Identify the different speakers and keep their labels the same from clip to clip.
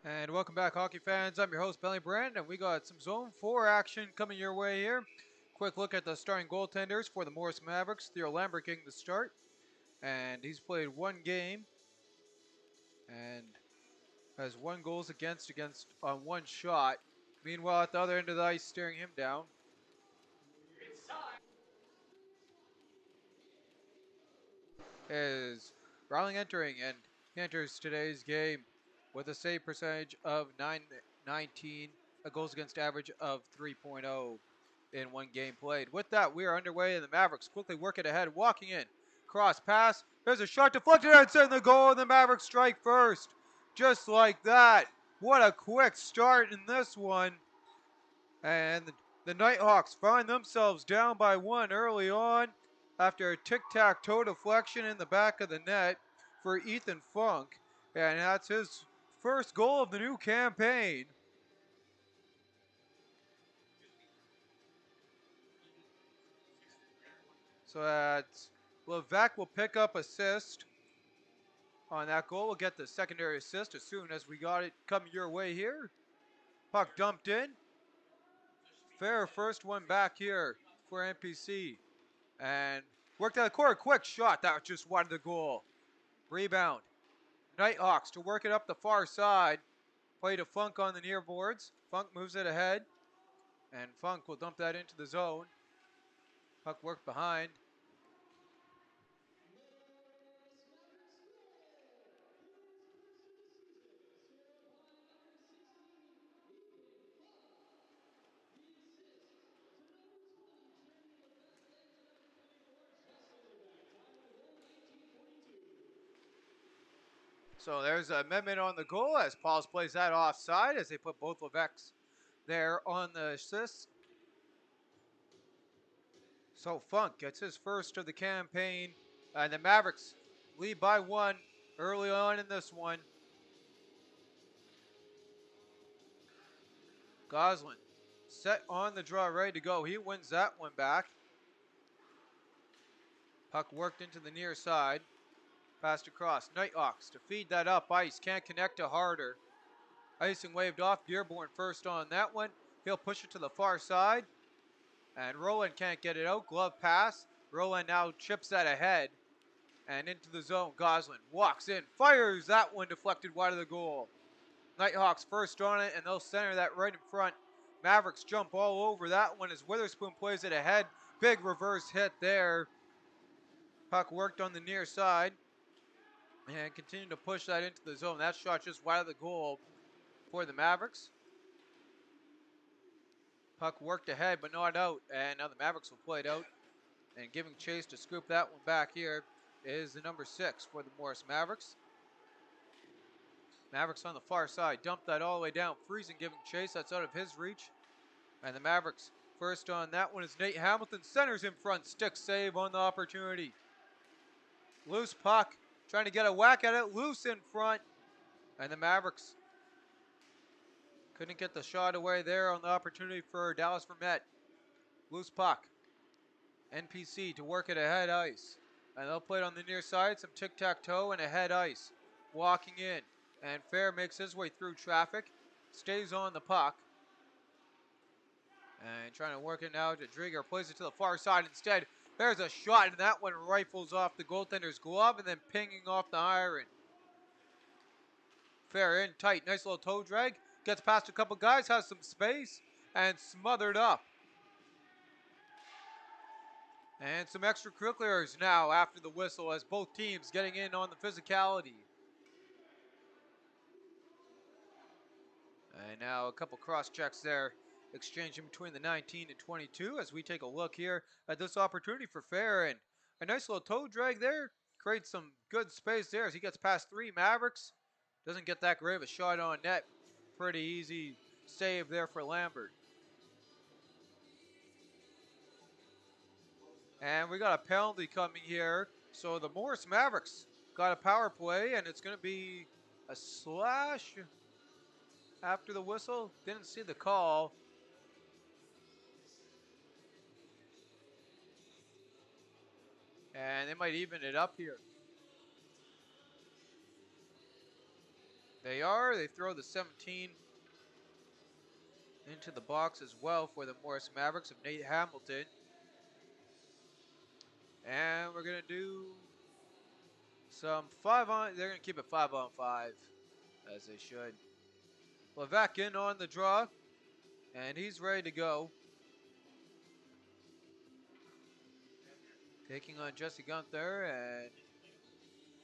Speaker 1: And welcome back, hockey fans. I'm your host, Belly Brand, and we got some Zone 4 action coming your way here. Quick look at the starting goaltenders for the Morris Mavericks. Theo Lambert getting the start, and he's played one game and has one goals against on one shot. Meanwhile, at the other end of the ice, staring him down is Rowling entering, and he enters today's game with a save percentage of 919, a goals against average of 3.0 in one game played. With that, we are underway, and the Mavericks quickly work it ahead, walking in. Cross pass. There's a shot deflected outside the goal, and the Mavericks strike first. Just like that. What a quick start in this one. And the Nighthawks find themselves down by one early on after a tic-tac-toe deflection in the back of the net for Ethan Funk. And that's his first goal of the new campaign. So that's Levesque will pick up assist on that goal. We'll get the secondary assist as soon as we got it coming your way here. Puck dumped in. Fair first one back here for NPC. And worked out the corner. Quick shot. That was just wide of the goal. Rebound. Nighthawks to work it up the far side. Play to Funk on the near boards. Funk moves it ahead. And Funk will dump that into the zone. Puck worked behind. So there's an amendment on the goal as Pauls plays that offside as they put both Levesques there on the assist. So Funk gets his first of the campaign, and the Mavericks lead by one early on in this one. Goslin set on the draw, ready to go. He wins that one back. Puck worked into the near side. Passed across. Nighthawks to feed that up ice. Can't connect to Harder. Icing waved off. Dearborn first on that one. He'll push it to the far side. And Roland can't get it out. Glove pass. Roland now chips that ahead. And into the zone. Goslin walks in. Fires that one deflected wide of the goal. Nighthawks first on it, and they'll center that right in front. Mavericks jump all over that one as Witherspoon plays it ahead. Big reverse hit there. Puck worked on the near side. And continued to push that into the zone. That shot just wide of the goal for the Mavericks. Puck worked ahead, but not out. And now the Mavericks will play it out. And giving chase to scoop that one back here is the number 6 for the Morris Mavericks. Mavericks on the far side. Dump that all the way down. Freezing giving chase. That's out of his reach. And the Mavericks first on that one is Nate Hamilton. Centers in front. Stick save on the opportunity. Loose puck. Trying to get a whack at it. Loose in front. And the Mavericks couldn't get the shot away there on the opportunity for Dallas Vermette. Loose puck. NPC to work it ahead ice. And they'll play it on the near side. Some tic-tac-toe and ahead ice. Walking in. And Fair makes his way through traffic. Stays on the puck. And trying to work it now to Drieger. Plays it to the far side instead. There's a shot, and that one rifles off the goaltender's glove and then pinging off the iron. Fair in tight. Nice little toe drag. Gets past a couple guys. Has some space. And smothered up. And some extracurriculars now after the whistle as both teams getting in on the physicality. And now a couple cross checks there, exchanging between the 19 and 22 as we take a look here at this opportunity for Fair. And a nice little toe drag there. Creates some good space there as he gets past 3 Mavericks. Doesn't get that great of a shot on net. Pretty easy save there for Lambert. And we got a penalty coming here. So the Morris Mavericks got a power play, and it's going to be a slash after the whistle. Didn't see the call. And they might even it up here. They are. They throw the 17 into the box as well for the Morris Mavericks of Nate Hamilton. And we're going to do some 5-on. They're going to keep it 5-on-5 as they should. Levac in on the draw. And he's ready to go. Taking on Jesse Gunther, and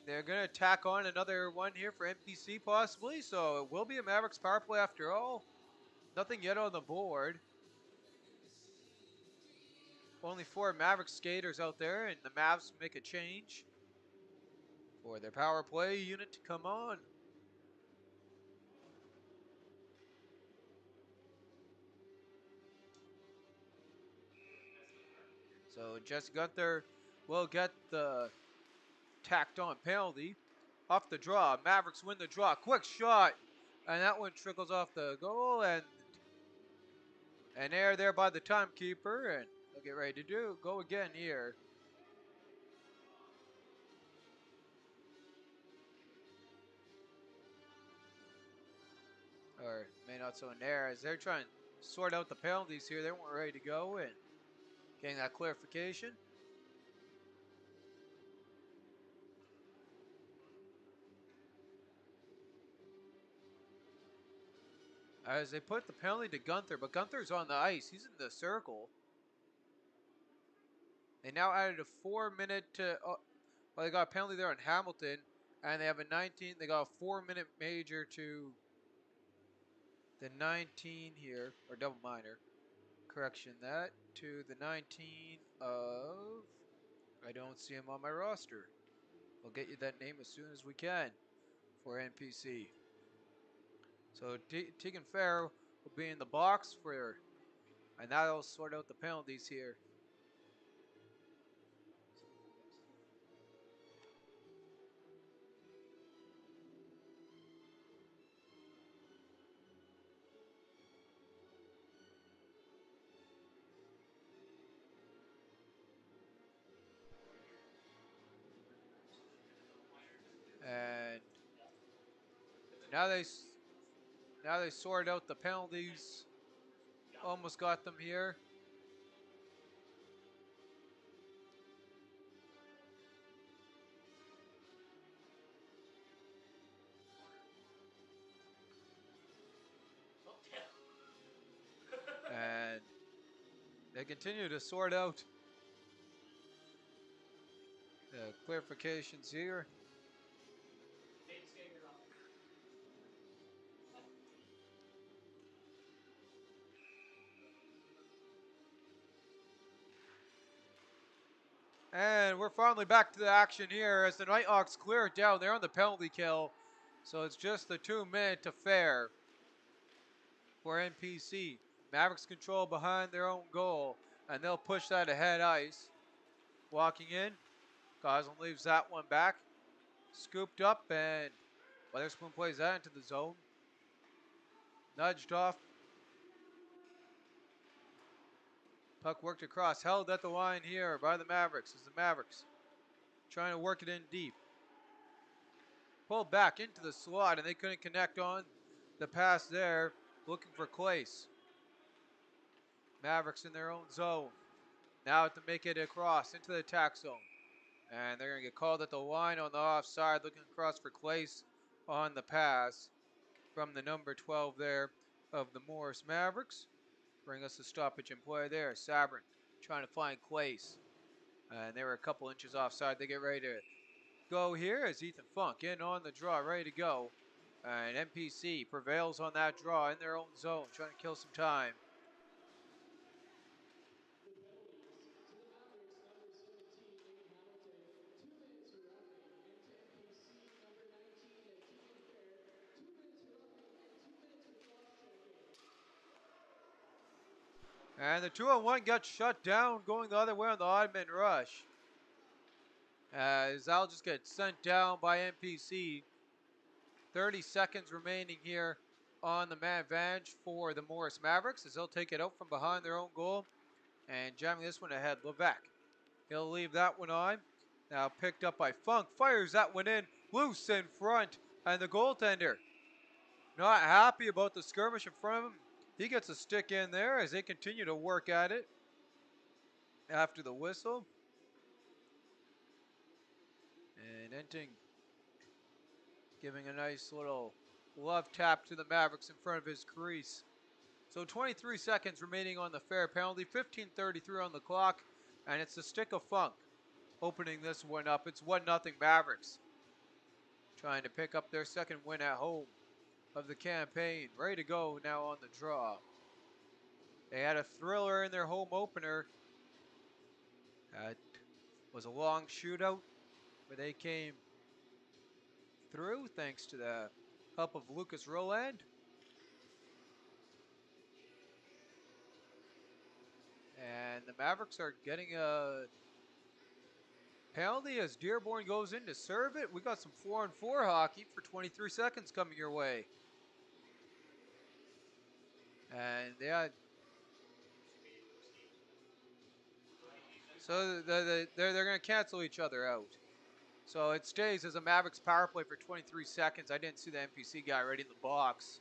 Speaker 1: they're going to tack on another one here for NPC possibly, so it will be a Mavericks power play after all. Nothing yet on the board. Only 4 Mavericks skaters out there, and the Mavs make a change for their power play unit to come on. So Jesse Gunther will get the tacked on penalty. Off the draw, Mavericks win the draw. Quick shot, and that one trickles off the goal, and error there by the timekeeper, and they'll get ready to go again here. Or may not so an error, as they're trying to sort out the penalties here. They weren't ready to go, and getting that clarification. As they put the penalty to Gunther, but Gunther's on the ice. He's in the circle. They now added a 4-minute to, well, they got a penalty there on Hamilton, and they have a 19. They got a 4-minute major to the 19 here, or double minor. Correction that to the 19 of, I don't see him on my roster. We'll get you that name as soon as we can for NPC. So Tegan Fair will be in the box for, and that'll sort out the penalties here. And now they sort out the penalties. Almost got them here. And they continue to sort out the clarifications here. And we're finally back to the action here as the Nighthawks clear it down. They're on the penalty kill. So it's just the 2-minute affair for NPC. Mavericks control behind their own goal, and they'll push that ahead ice. Walking in, Goslin leaves that one back. Scooped up, and Weatherspoon plays that into the zone. Nudged off. Puck worked across, held at the line here by the Mavericks as the Mavericks trying to work it in deep. Pulled back into the slot, and they couldn't connect on the pass there, looking for Clace. Mavericks in their own zone. Now to make it across into the attack zone. And they're going to get called at the line on the offside, looking across for Clace on the pass from the number 12 there of the Morris Mavericks. Bring us a stoppage in play there. Sabrin trying to find Clace. And they were a couple inches offside. They get ready to go here as Ethan Funk in on the draw, ready to go. And NPC prevails on that draw in their own zone, trying to kill some time. And the 2-on-1 got shut down, going the other way on the odd man rush. As that'll just get sent down by NPC. 30 seconds remaining here on the man advantage for the Morris Mavericks as they'll take it out from behind their own goal. And jamming this one ahead, Levac. He'll leave that one on. Now picked up by Funk, fires that one in, loose in front, and the goaltender not happy about the skirmish in front of him. He gets a stick in there as they continue to work at it after the whistle. And Enting giving a nice little love tap to the Mavericks in front of his crease. So 23 seconds remaining on the fair penalty, 15:33 on the clock, and it's the stick of Funk opening this one up. It's 1-0 Mavericks, trying to pick up their second win at home of the campaign. Ready to go now on the draw. They had a thriller in their home opener. That was a long shootout, but they came through thanks to the help of Lucas Roland. And the Mavericks are getting a penalty as Dearborn goes in to serve it. We got some 4-on-4 hockey for 23 seconds coming your way. And yeah, so they're going to cancel each other out. So it stays as a Mavericks power play for 23 seconds. I didn't see the NPC guy right in the box,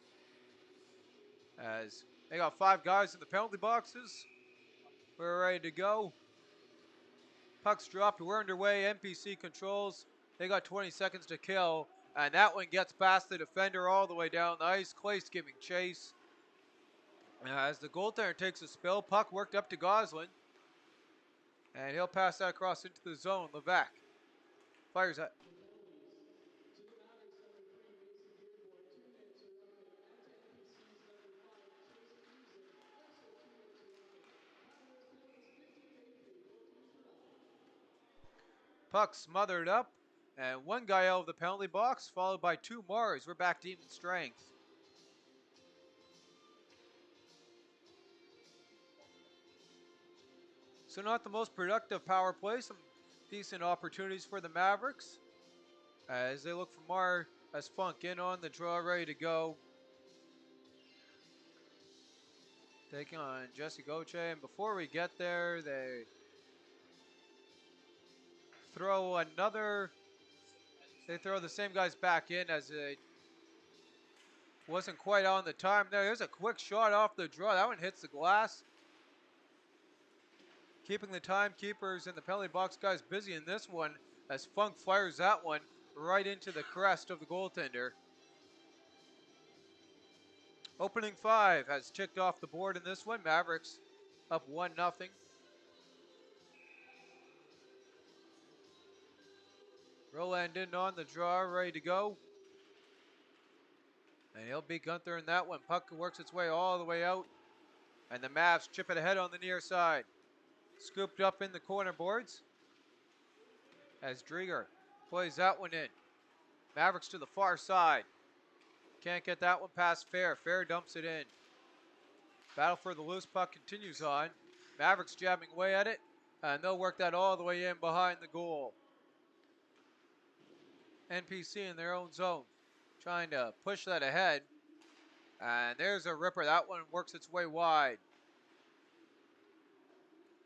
Speaker 1: as they got 5 guys in the penalty boxes. We're ready to go. Puck's dropped. We're underway. NPC controls. They got 20 seconds to kill. And that one gets past the defender all the way down the ice. Clay's giving chase. As the goaltender takes a spill, puck worked up to Goslin. And he'll pass that across into the zone. Levesque fires that. Puck smothered up. And one guy out of the penalty box, followed by 2 more as we're back to even strength. So not the most productive power play. Some decent opportunities for the Mavericks as they look for more as Funk in on the draw, ready to go. Taking on Jesse Goche. And before we get there, they throw another. They throw the same guys back in as it wasn't quite on the time there. There's a quick shot off the draw. That one hits the glass. Keeping the timekeepers and the penalty box guys busy in this one as Funk fires that one right into the crest of the goaltender. Opening 5 has ticked off the board in this one. Mavericks up 1-0. Roland in on the draw, ready to go. And he'll beat Gunther in that one. Puck works its way all the way out. And the Mavs chip it ahead on the near side. Scooped up in the corner boards as Drieger plays that one in. Mavericks to the far side. Can't get that one past Fair. Fair dumps it in. Battle for the loose puck continues on. Mavericks jabbing away at it. And they'll work that all the way in behind the goal. NPC in their own zone, trying to push that ahead. And there's a ripper. That one works its way wide.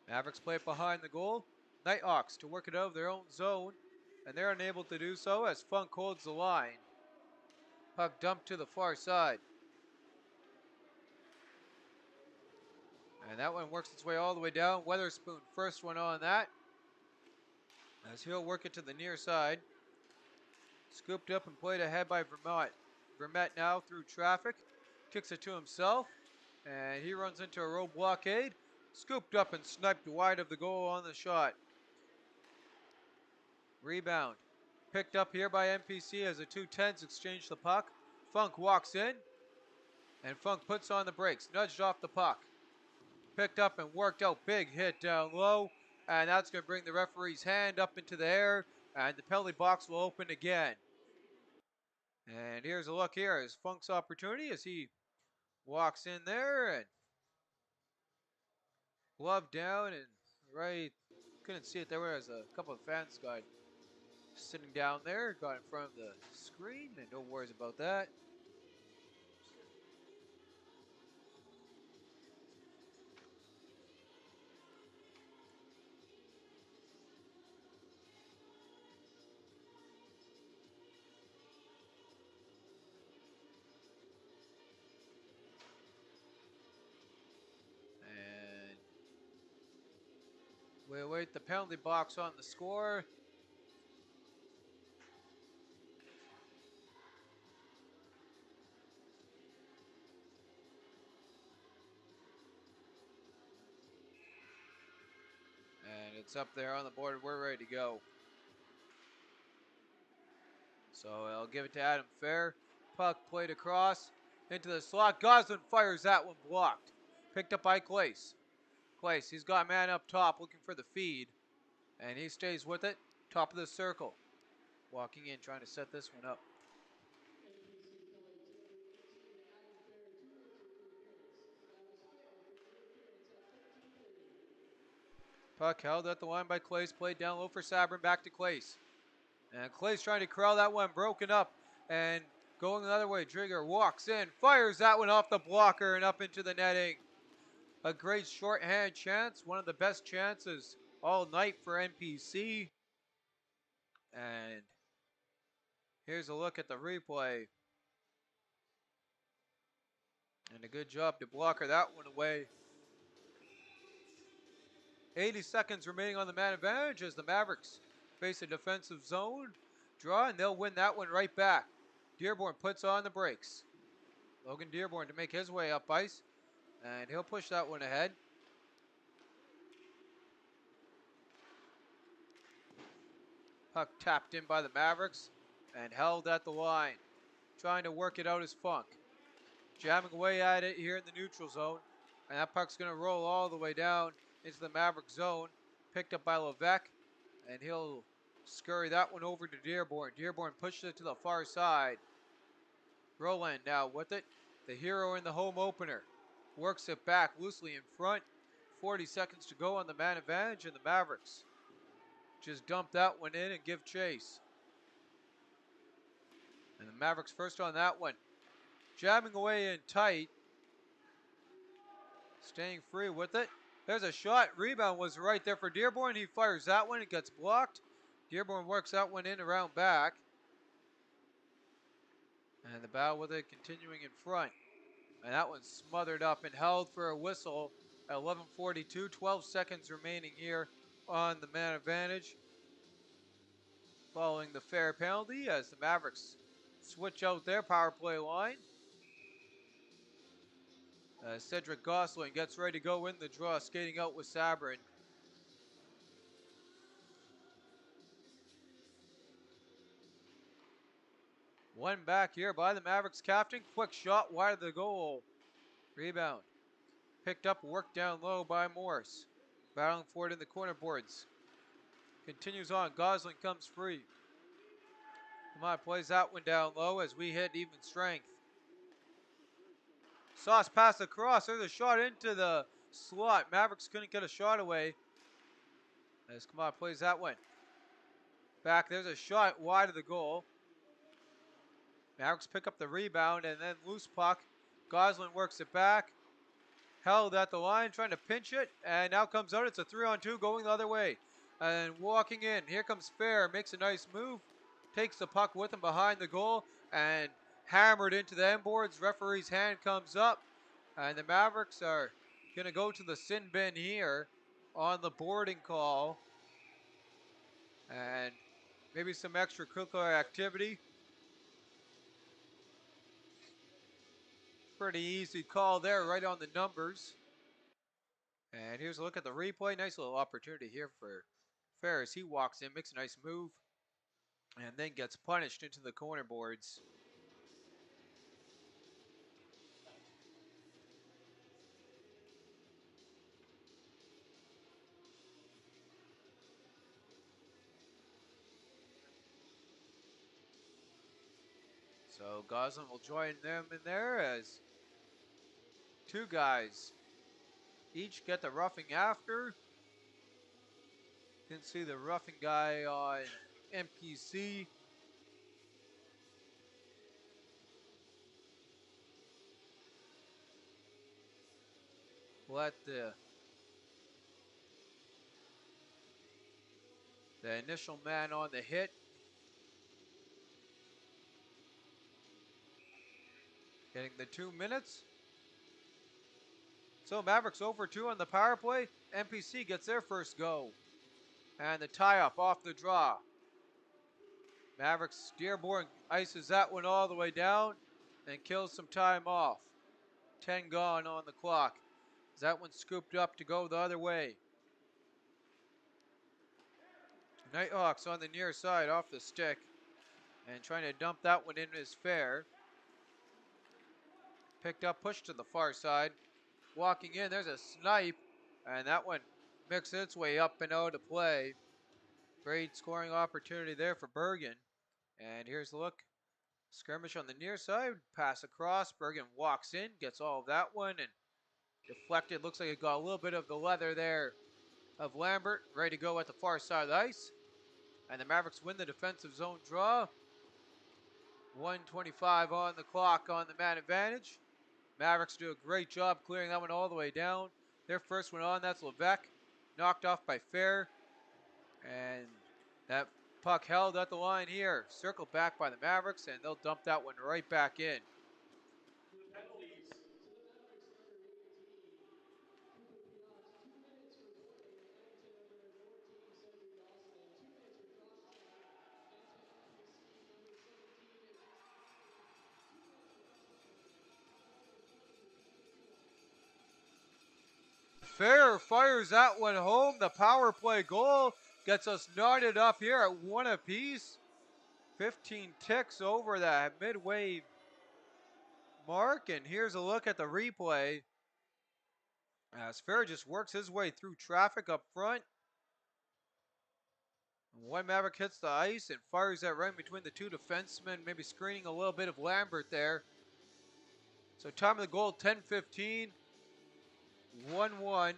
Speaker 1: Mavericks play it behind the goal. Nighthawks to work it out of their own zone. And they're unable to do so as Funk holds the line. Puck dumped to the far side. And that one works its way all the way down. Weatherspoon first one on that. As he'll work it to the near side. Scooped up and played ahead by Vermette. Vermette now through traffic. Kicks it to himself. And he runs into a road blockade. Scooped up and sniped wide of the goal on the shot. Rebound. Picked up here by NPC as the 2-10s exchange the puck. Funk walks in. And Funk puts on the brakes. Nudged off the puck. Picked up and worked out. Big hit down low. And that's going to bring the referee's hand up into the air. And the penalty box will open again. And here's a look here as Funk's opportunity as he walks in there and glove down and right, couldn't see it there was a couple of fans got sitting down there, got in front of the screen, and no worries about that. We await the penalty box on the score. And it's up there on the board. We're ready to go. So I'll give it to Adam Fair. Puck played across into the slot. Goslin fires that one blocked. Picked up by Clace. Clace, he's got a man up top looking for the feed. And he stays with it. Top of the circle. Walking in, trying to set this one up. Puck held at the line by Clace. Played down low for Sabrin. Back to Clace. And Clay's trying to corral that one, broken up and going the other way. Drigger walks in, fires that one off the blocker and up into the netting. A great shorthand chance, one of the best chances all night for NPC. And here's a look at the replay. And a good job to blocker that one away. 80 seconds remaining on the man advantage as the Mavericks face a defensive zone draw, and they'll win that one right back. Dearborn puts on the brakes. Logan Dearborn to make his way up ice, and he'll push that one ahead. Puck tapped in by the Mavericks and held at the line, trying to work it out as Funk. Jamming away at it here in the neutral zone, and that puck's going to roll all the way down into the Maverick zone. Picked up by Levesque, and he'll scurry that one over to Dearborn. Dearborn pushes it to the far side. Roland now with it. The hero in the home opener. Works it back loosely in front. 40 seconds to go on the man advantage, and the Mavericks just dump that one in and give chase. And the Mavericks first on that one. Jamming away in tight. Staying free with it. There's a shot. Rebound was right there for Dearborn. He fires that one. It gets blocked. Dearborn works that one in around back. And the battle with it continuing in front. And that one's smothered up and held for a whistle at 11:42. 12 seconds remaining here on the man advantage. Following the fair penalty as the Mavericks switch out their power play line. Cedric Gosselin gets ready to go in the draw, skating out with Sabrin. One back here by the Mavericks captain. Quick shot wide of the goal. Rebound. Picked up, worked down low by Morse. Battling for it in the corner boards. Continues on. Gosling comes free. Come on, plays that one down low as we hit even strength. Sauce pass across. There's a shot into the slot. Mavericks couldn't get a shot away. As Kamad plays that one. Back, there's a shot wide of the goal. Mavericks pick up the rebound and then loose puck. Gosling works it back. Held at the line, trying to pinch it. And now comes out. It's a 3-on-2 going the other way. And walking in. Here comes Fair. Makes a nice move. Takes the puck with him behind the goal. And hammered into the end boards. Referee's hand comes up. And the Mavericks are going to go to the sin bin here on the boarding call. And maybe some extracurricular activity. Pretty easy call there, right on the numbers. And here's a look at the replay. Nice little opportunity here for Ferris. He walks in, makes a nice move, and then gets punished into the corner boards. So Goslin will join them in there as two guys each get the roughing after. You can see the roughing guy on NPC. Let the initial man on the hit. Getting the 2 minutes. So Mavericks over 2 on the power play. NPC gets their first go. And the tie-up off the draw. Mavericks Dearborn ices that one all the way down and kills some time off. 10 gone on the clock. That one scooped up to go the other way. Nighthawks on the near side off the stick and trying to dump that one in as fair. Picked up, pushed to the far side. Walking in, there's a snipe, and that one mixed its way up and out of play. Great scoring opportunity there for Bergen. And here's the look. Skirmish on the near side, pass across. Bergen walks in, gets all of that one, and deflected. Looks like it got a little bit of the leather there of Lambert, ready to go at the far side of the ice. And the Mavericks win the defensive zone draw. 1:25 on the clock on the man advantage. Mavericks do a great job clearing that one all the way down. Their first one on, that's Levesque. Knocked off by Fair. And that puck held at the line here. Circled back by the Mavericks, and they'll dump that one right back in. Fair fires that one home. The power play goal gets us knotted up here at 1 apiece. 15 ticks over that midway mark. And here's a look at the replay as Fair just works his way through traffic up front. One Maverick hits the ice and fires that right between the two defensemen, maybe screening a little bit of Lambert there. So time of the goal, 10:15, 1-1.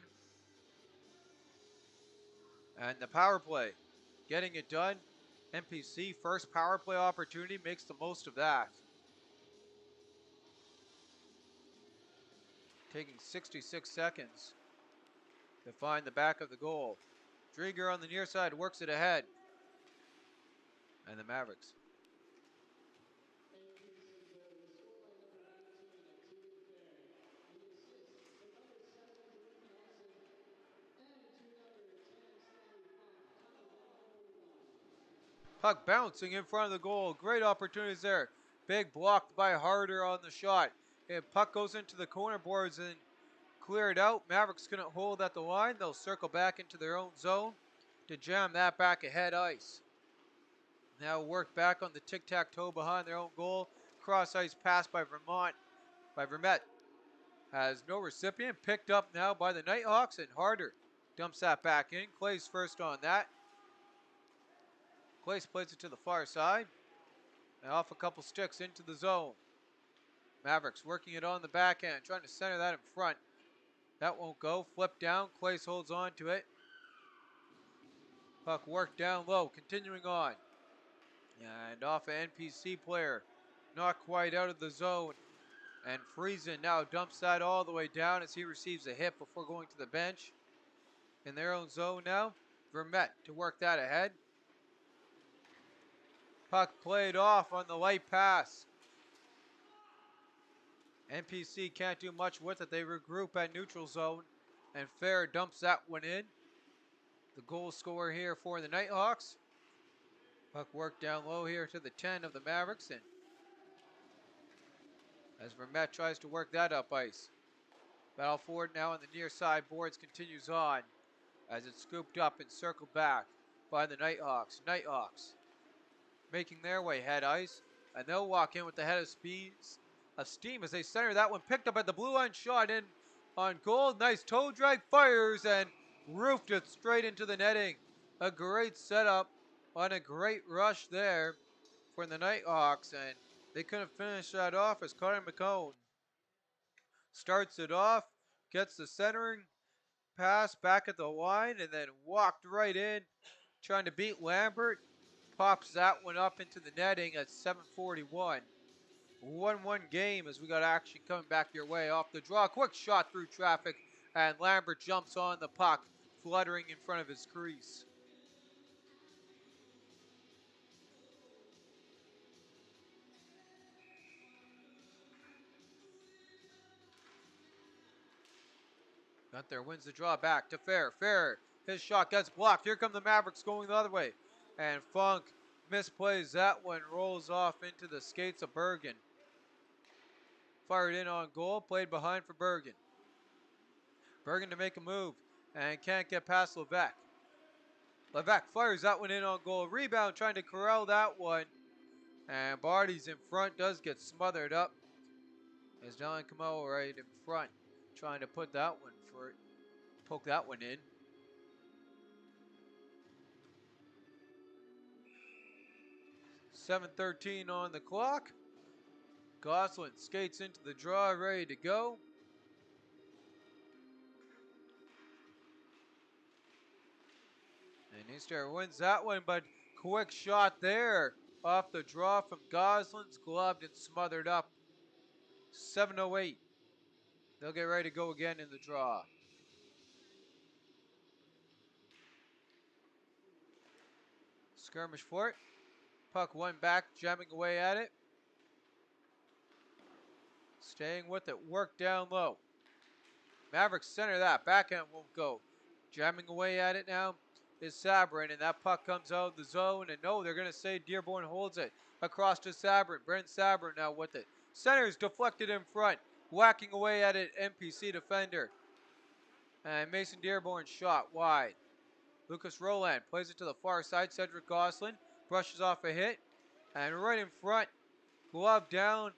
Speaker 1: And the power play, getting it done. NPC, first power play opportunity, makes the most of that. Taking 66 seconds to find the back of the goal. Drieger on the near side works it ahead. And the Mavericks. Puck bouncing in front of the goal. Great opportunities there. Big blocked by Harder on the shot. And puck goes into the corner boards and cleared out. Mavericks couldn't hold at the line. They'll circle back into their own zone to jam that back ahead ice. Now work back on the tic-tac-toe behind their own goal. Cross ice pass by Vermette. Has no recipient. Picked up now by the Nighthawks, and Harder dumps that back in. Clay's first on that. Clay plays it to the far side. And off a couple sticks into the zone. Mavericks working it on the backhand, trying to center that in front. That won't go. Flip down. Clay holds on to it. Puck worked down low, continuing on. And off an NPC player. Not quite out of the zone. And Friesen now dumps that all the way down as he receives a hit before going to the bench. In their own zone now. Vermette to work that ahead. Puck played off on the light pass. NPC can't do much with it. They regroup at neutral zone. And Fair dumps that one in. The goal scorer here for the Nighthawks. Puck worked down low here to the 10 of the Mavericks. And as Vermette tries to work that up ice. Battle forward now on the near side boards continues on. As it's scooped up and circled back by the Nighthawks. Nighthawks making their way head ice. And they'll walk in with the head of steam as they center that one. Picked up at the blue line, shot in on goal. Nice toe drag, fires and roofed it straight into the netting. A great setup on a great rush there for the Nighthawks. And they couldn't finish that off as Connor McCone starts it off. Gets the centering pass back at the line and then walked right in. Trying to beat Lambert. Pops that one up into the netting at 7:41. 1-1 game as we got action coming back your way off the draw. Quick shot through traffic and Lambert jumps on the puck, fluttering in front of his crease. Gunther wins the draw back to Fair. Fair His shot gets blocked. Here come the Mavericks going the other way. And Funk misplays that one, rolls off into the skates of Bergen. Fired in on goal, played behind for Bergen. Bergen to make a move and can't get past Levesque. Levesque fires that one in on goal. Rebound trying to corral that one. And Barty's in front, does get smothered up. As John Camo right in front, trying to put that one for, poke that one in. .7:13 on the clock. Gosselin skates into the draw, ready to go. And Easter wins that one, but quick shot there off the draw from Gosselin's, gloved and smothered up. 7:08. They'll get ready to go again in the draw. Skirmish for it. Puck went back, jamming away at it. Staying with it, work down low. Mavericks center that, backhand won't go. Jamming away at it now is Sabrin, and that puck comes out of the zone, and no, they're going to say Dearborn holds it. Across to Sabrin, Brent Sabrin now with it. Center's deflected in front, whacking away at it, NPC defender. And Mason Dearborn shot wide. Lucas Roland plays it to the far side, Cedric Gosselin brushes off a hit, and right in front, glove down,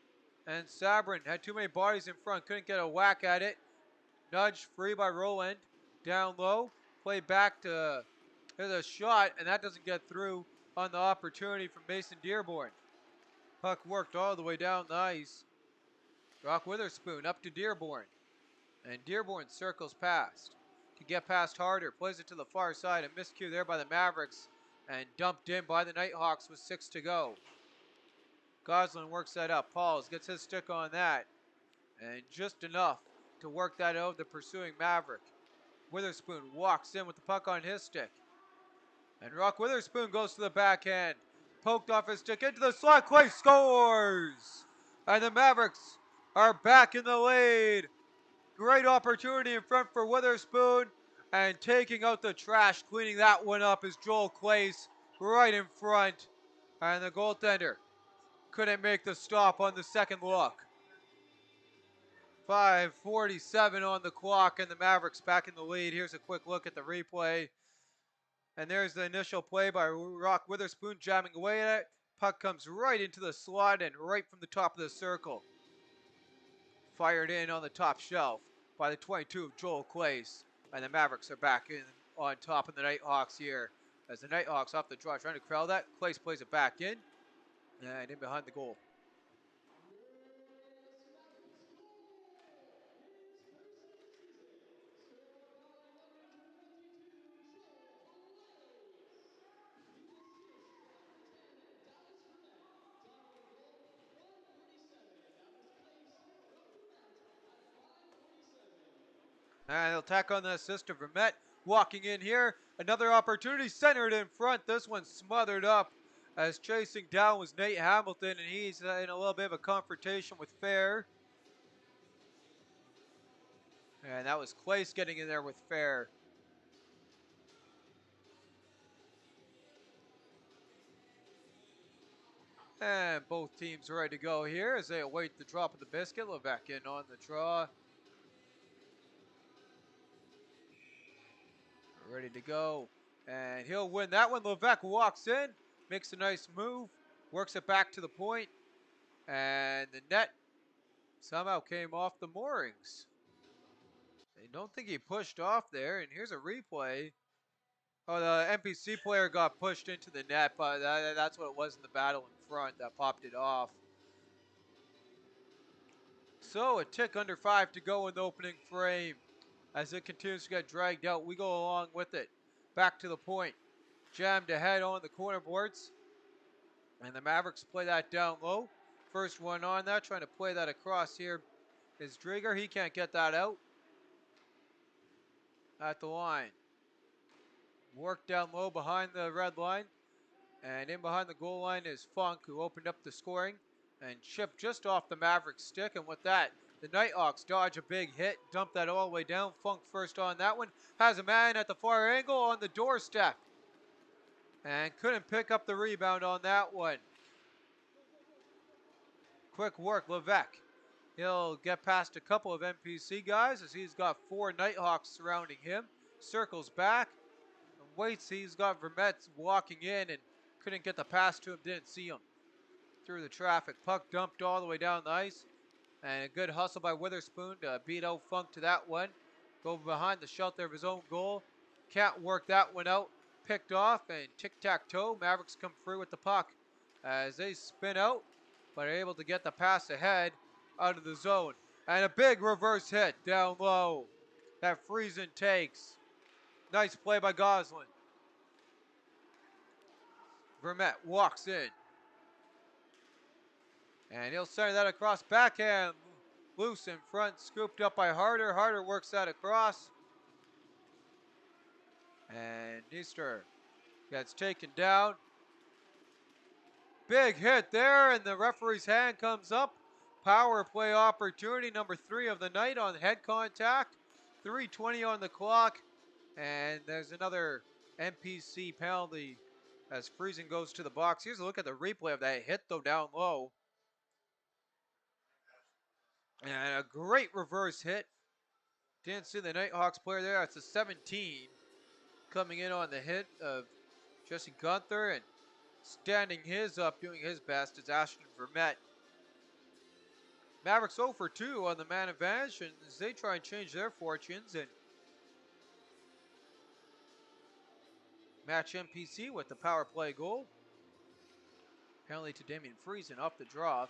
Speaker 1: and Sabrin had too many bodies in front, couldn't get a whack at it. Nudged free by Roland, down low, play back to, there's a shot, and that doesn't get through on the opportunity from Mason Dearborn. Puck worked all the way down the ice. Brock Witherspoon up to Dearborn, and Dearborn circles past. To get past Harder, plays it to the far side, a miscue there by the Mavericks, and dumped in by the Nighthawks with 6 to go. Goslin works that up, Pauls gets his stick on that, and just enough to work that out the pursuing Maverick. Witherspoon walks in with the puck on his stick. And Rock Witherspoon goes to the backhand. Poked off his stick into the slot. Clay scores! And the Mavericks are back in the lead. Great opportunity in front for Witherspoon. And taking out the trash, cleaning that one up is Joel Clace right in front. And the goaltender couldn't make the stop on the second look. 5:47 on the clock, and the Mavericks back in the lead. Here's a quick look at the replay. And there's the initial play by Rock Witherspoon jamming away at it. Puck comes right into the slot and right from the top of the circle. Fired in on the top shelf by the 22 of Joel Clace. And the Mavericks are back in on top of the Nighthawks here. As the Nighthawks off the draw trying to corral that. Clace plays it back in. And in behind the goal. And they'll tack on the assist of Vermette. Walking in here. Another opportunity centered in front. This one smothered up as chasing down was Nate Hamilton, and he's in a little bit of a confrontation with Fair. And that was Clace getting in there with Fair. And both teams ready to go here as they await the drop of the biscuit. Levesque in on the draw. Ready to go. And he'll win that one. Levesque walks in, makes a nice move, works it back to the point. And the net somehow came off the moorings. I don't think he pushed off there. And here's a replay. Oh, the NPC player got pushed into the net, but that's what it was in the battle in front that popped it off. So a tick under 5 to go in the opening frame. As it continues to get dragged out, we go along with it. Back to the point. Jammed ahead on the corner boards. And the Mavericks play that down low. First one on that, trying to play that across here is Drieger. He can't get that out. At the line. Work down low behind the red line. And in behind the goal line is Funk, who opened up the scoring. And chipped just off the Mavericks stick. And with that, The Nighthawks dodge a big hit, dump that all the way down. Funk first on that one. Has a man at the far angle on the doorstep. And couldn't pick up the rebound on that one. Quick work, Levesque. He'll get past a couple of NPC guys as he's got 4 Nighthawks surrounding him. Circles back and waits. He's got Vermette walking in and couldn't get the pass to him, didn't see him. Through the traffic. Puck dumped all the way down the ice. And a good hustle by Witherspoon to beat out Funk to that one. Go behind the shelter of his own goal. Can't work that one out. Picked off and tic-tac-toe. Mavericks come through with the puck as they spin out, but are able to get the pass ahead out of the zone. And a big reverse hit down low that Friesen takes. Nice play by Goslin. Vermette walks in. And he'll center that across backhand. Loose in front, scooped up by Harder. Harder works that across. And Easter gets taken down. Big hit there, and the referee's hand comes up. Power play opportunity, number 3 of the night on head contact. 3:20 on the clock. And there's another NPC penalty as Friesen goes to the box. Here's a look at the replay of that hit, though, down low. And a great reverse hit. Didn't see the Nighthawks player there. It's a 17 coming in on the hit of Jesse Gunther, and standing his up, doing his best, is Ashton Vermette. Mavericks 0 for 2 on the man advantage, and as they try and change their fortunes and match NPC with the power play goal. Penalty to Damien Friesen off the draw.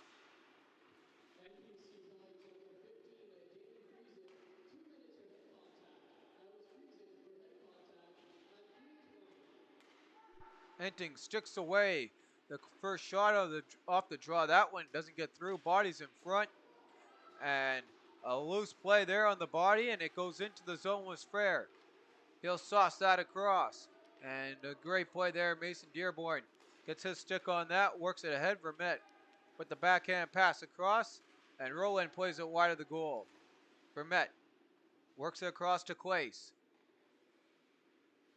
Speaker 1: Enting sticks away the first shot off the draw. That one doesn't get through. Body's in front. And a loose play there on the body, and it goes into the zone was fair. He'll sauce that across. And a great play there. Mason Dearborn gets his stick on that. Works it ahead. Vermette with the backhand pass across. And Roland plays it wide of the goal. Vermette works it across to Clace.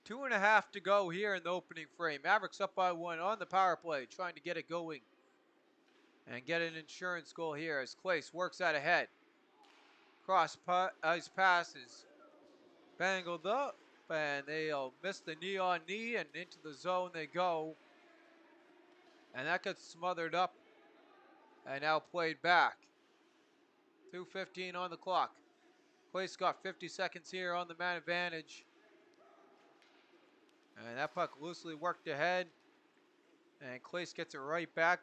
Speaker 1: 2.5 to go here in the opening frame. Mavericks up by 1 on the power play, trying to get it going and get an insurance goal here as Clace works that ahead. Cross ice pass is bangled up, and they'll miss the knee on knee, and into the zone they go. And that gets smothered up and now played back. 2:15 on the clock. Clace got 50 seconds here on the man advantage. And that puck loosely worked ahead. And Clace gets it right back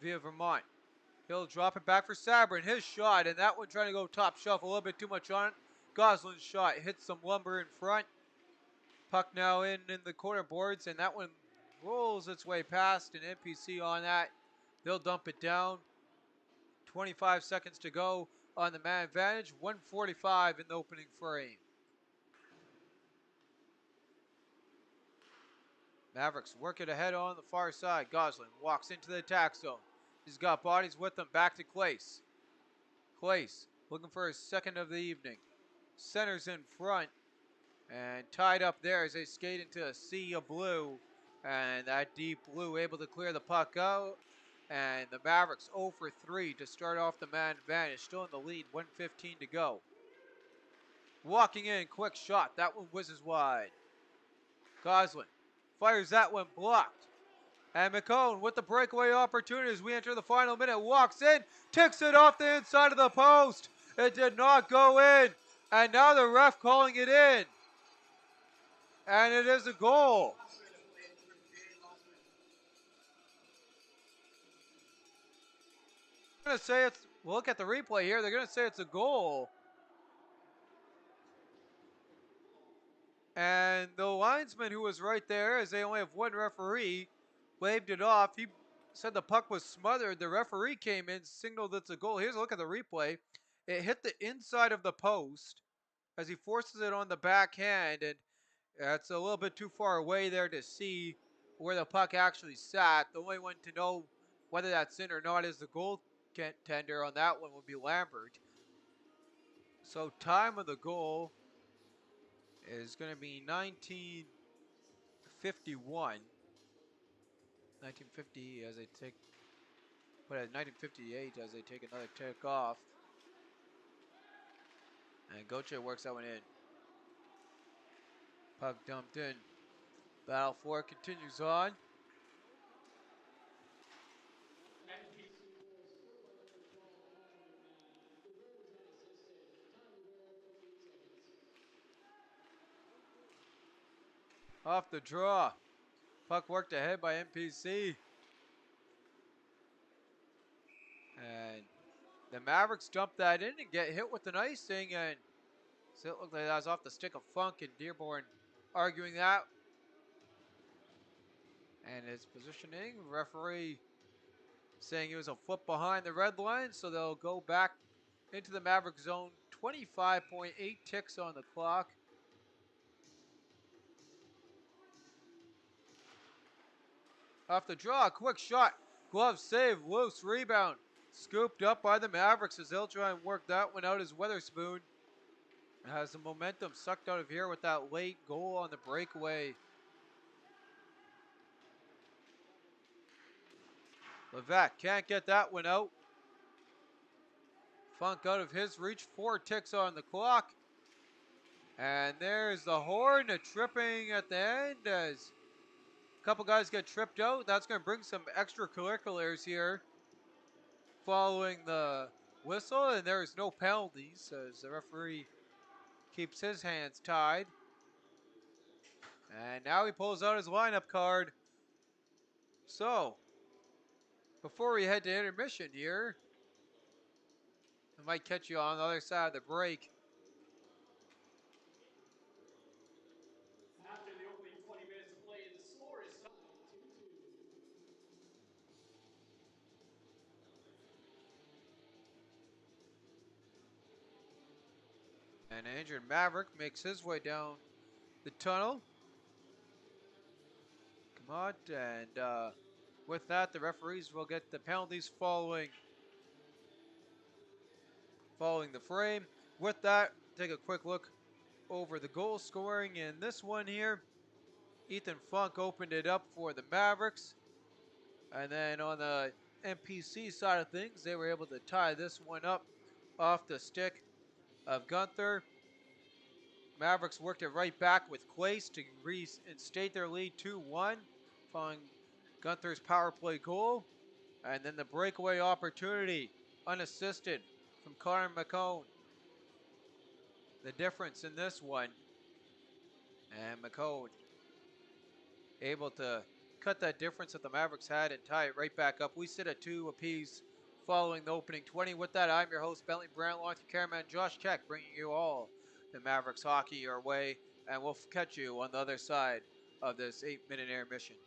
Speaker 1: via Vermont. He'll drop it back for Sabrin. His shot, and that one trying to go top shelf a little bit too much on it. Goslin's shot hits some lumber in front. Puck now in the corner boards, and that one rolls its way past an NPC on that. They'll dump it down. 25 seconds to go on the man advantage. 1:45 in the opening frame. Mavericks work it ahead on the far side. Goslin walks into the attack zone. He's got bodies with him. Back to Clace. Clace looking for his second of the evening. Centers in front. And tied up there as they skate into a sea of blue. And that deep blue able to clear the puck out. And the Mavericks 0 for 3 to start off the man advantage. Still in the lead. 1:15 to go. Walking in. Quick shot. That one whizzes wide. Goslin fires that one, blocked. And McCone with the breakaway opportunity as we enter the final minute. Walks in, ticks it off the inside of the post. It did not go in. And now the ref calling it in. And it is a goal. I'm going to say look at the replay here. They're going to say it's a goal. And the linesman who was right there, as they only have one referee, waved it off. He said the puck was smothered. The referee came in, signaled it's a goal. Here's a look at the replay. It hit the inside of the post as he forces it on the backhand, and it's a little bit too far away there to see where the puck actually sat. The only one to know whether that's in or not is the goal tender on that one would be Lambert. So time of the goal is going to be 1951. 1950 as they take, but at 1958 as they take another tick off. And Goche works that one in. Puck dumped in. Battle for it continues on. Off the draw. Puck worked ahead by NPC. And the Mavericks dump that in and get hit with an icing. And so it looked like that was off the stick of Funk, and Dearborn arguing that. And his positioning, referee saying he was a foot behind the red line, so they'll go back into the Maverick zone. 25.8 ticks on the clock. Off the draw, quick shot, glove save, loose rebound. Scooped up by the Mavericks as they'll try and work that one out as Weatherspoon has the momentum sucked out of here with that late goal on the breakaway. Levac can't get that one out. Funk out of his reach, 4 ticks on the clock. And there's the horn, a tripping at the end as a couple guys get tripped out. That's going to bring some extracurriculars here following the whistle, and there's no penalties as the referee keeps his hands tied. And now he pulls out his lineup card. So, before we head to intermission here, I might catch you on the other side of the break. And an injured Maverick makes his way down the tunnel. Come on, and with that, the referees will get the penalties following the frame. With that, take a quick look over the goal scoring in this one here. Ethan Funk opened it up for the Mavericks. And then on the NPC side of things, they were able to tie this one up off the stick of Gunther. Mavericks worked it right back with Clace to reinstate their lead 2-1 following Gunther's power play goal. And then the breakaway opportunity, unassisted, from Connor McCone. The difference in this one, and McCone able to cut that difference that the Mavericks had and tie it right back up. We sit at 2 apiece following the opening 20. With that, I'm your host, Bentley Brandt, along with your cameraman, Josh Keck, bringing you all the Mavericks hockey your way, and we'll catch you on the other side of this 8-minute intermission.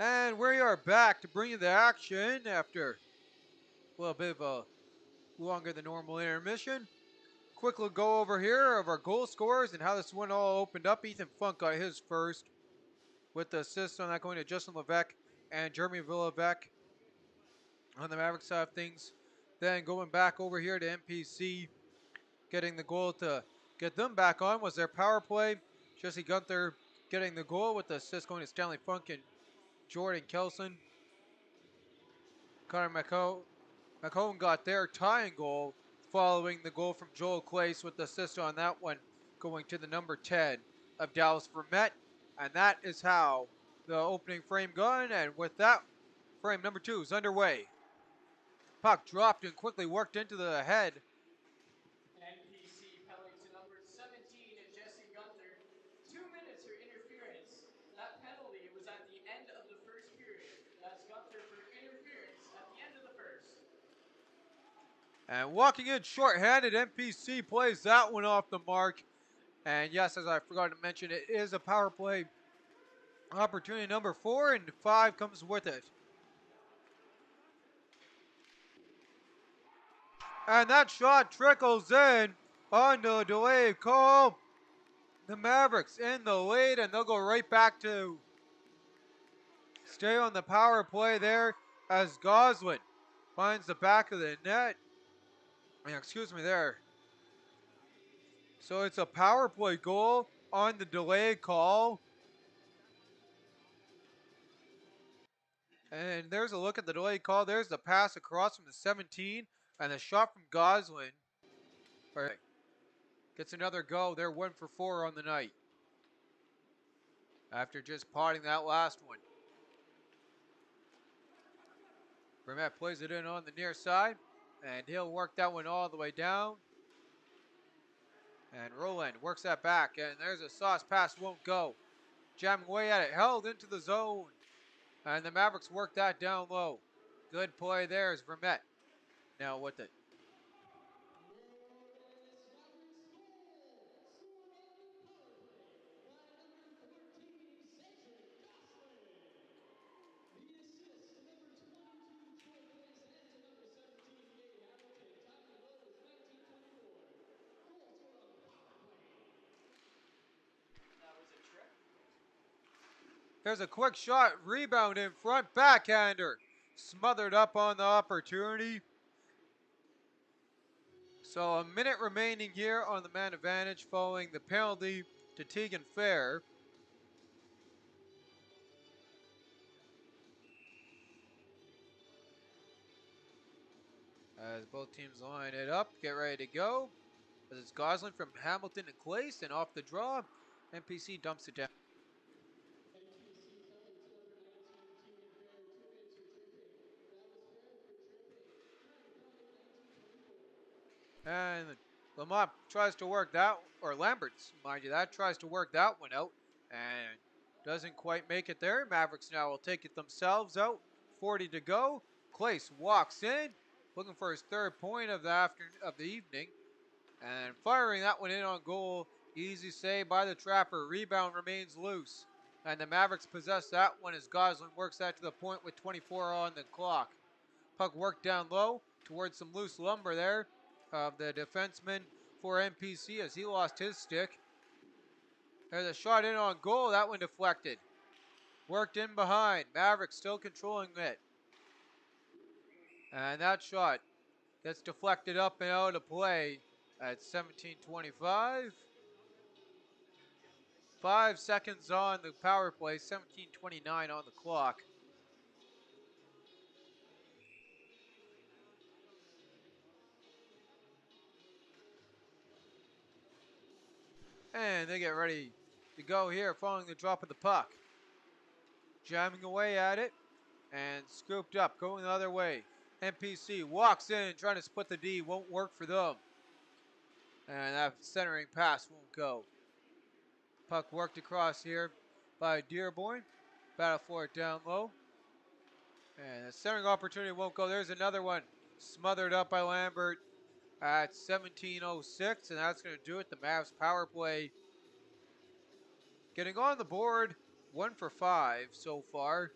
Speaker 1: And we are back to bring you the action after a little bit of a longer than normal intermission. Quick look go over here of our goal scorers and how this one all opened up. Ethan Funk got his first with the assist on that going to Justin Levesque and Jeremy Villavec on the Mavericks side of things. Then going back over here to NPC, getting the goal to get them back on was their power play. Jesse Gunther getting the goal with the assist going to Stanley Funk and Jordan Kelson. Connor McCone got their tying goal following the goal from Joel Clace with the assist on that one going to the number 10 of Dallas Vermette. And that is how the opening frame gone. And with that, frame number 2 is underway. Puck dropped and quickly worked into the head.
Speaker 2: NPC penalty to number 17, Jesse Gunther. 2 minutes for interference. That penalty was at the end of the first period. That's Gunther for interference at the end of the first.
Speaker 1: And walking in short-handed, NPC plays that one off the mark. And yes, as I forgot to mention, it is a power play opportunity number 4, and 5 comes with it. And that shot trickles in on the delayed call. The Mavericks in the lead, and they'll go right back to stay on the power play there as Goslin finds the back of the net. Excuse me there. So it's a power play goal on the delayed call. And there's a look at the delayed call. There's the pass across from the 17 and the shot from Goslin. All right. Gets another go. They're 1 for 4 on the night after just potting that last one. Vermette plays it in on the near side, and he'll work that one all the way down. And Roland works that back, and there's a sauce pass, won't go. Jamming away at it, held into the zone. And the Mavericks work that down low. Good play there is Vermette. Now with it. There's a quick shot, rebound in front, backhander. Smothered up on the opportunity. So a minute remaining here on the man advantage following the penalty to Tegan Fair. As both teams line it up, get ready to go. As it's Goslin from Hamilton and Clace, and off the draw, NPC dumps it down. And Lamont tries to work that, or Lamberts, mind you, that tries to work that one out, and doesn't quite make it there. Mavericks now will take it themselves out. 40 to go. Clace walks in, looking for his 3rd point of the evening, and firing that one in on goal. Easy save by the Trapper. Rebound remains loose, and the Mavericks possess that one as Goslin works that to the point with 24 on the clock. Puck worked down low towards some loose lumber there of the defenseman for NPC as he lost his stick. There's a shot in on goal. That one deflected. Worked in behind. Mavericks still controlling it. And that shot gets deflected up and out of play at 17:25. 5 seconds on the power play. 17:29 on the clock. And they get ready to go here following the drop of the puck. Jamming away at it and scooped up, going the other way. NPC walks in, trying to split the D, won't work for them. And that centering pass won't go. Puck worked across here by Dearborn. Battle for it down low. And the centering opportunity won't go. There's another one. Smothered up by Lambert at 17:06, and that's going to do it. The Mavs power play getting on the board, 1 for 5 so far.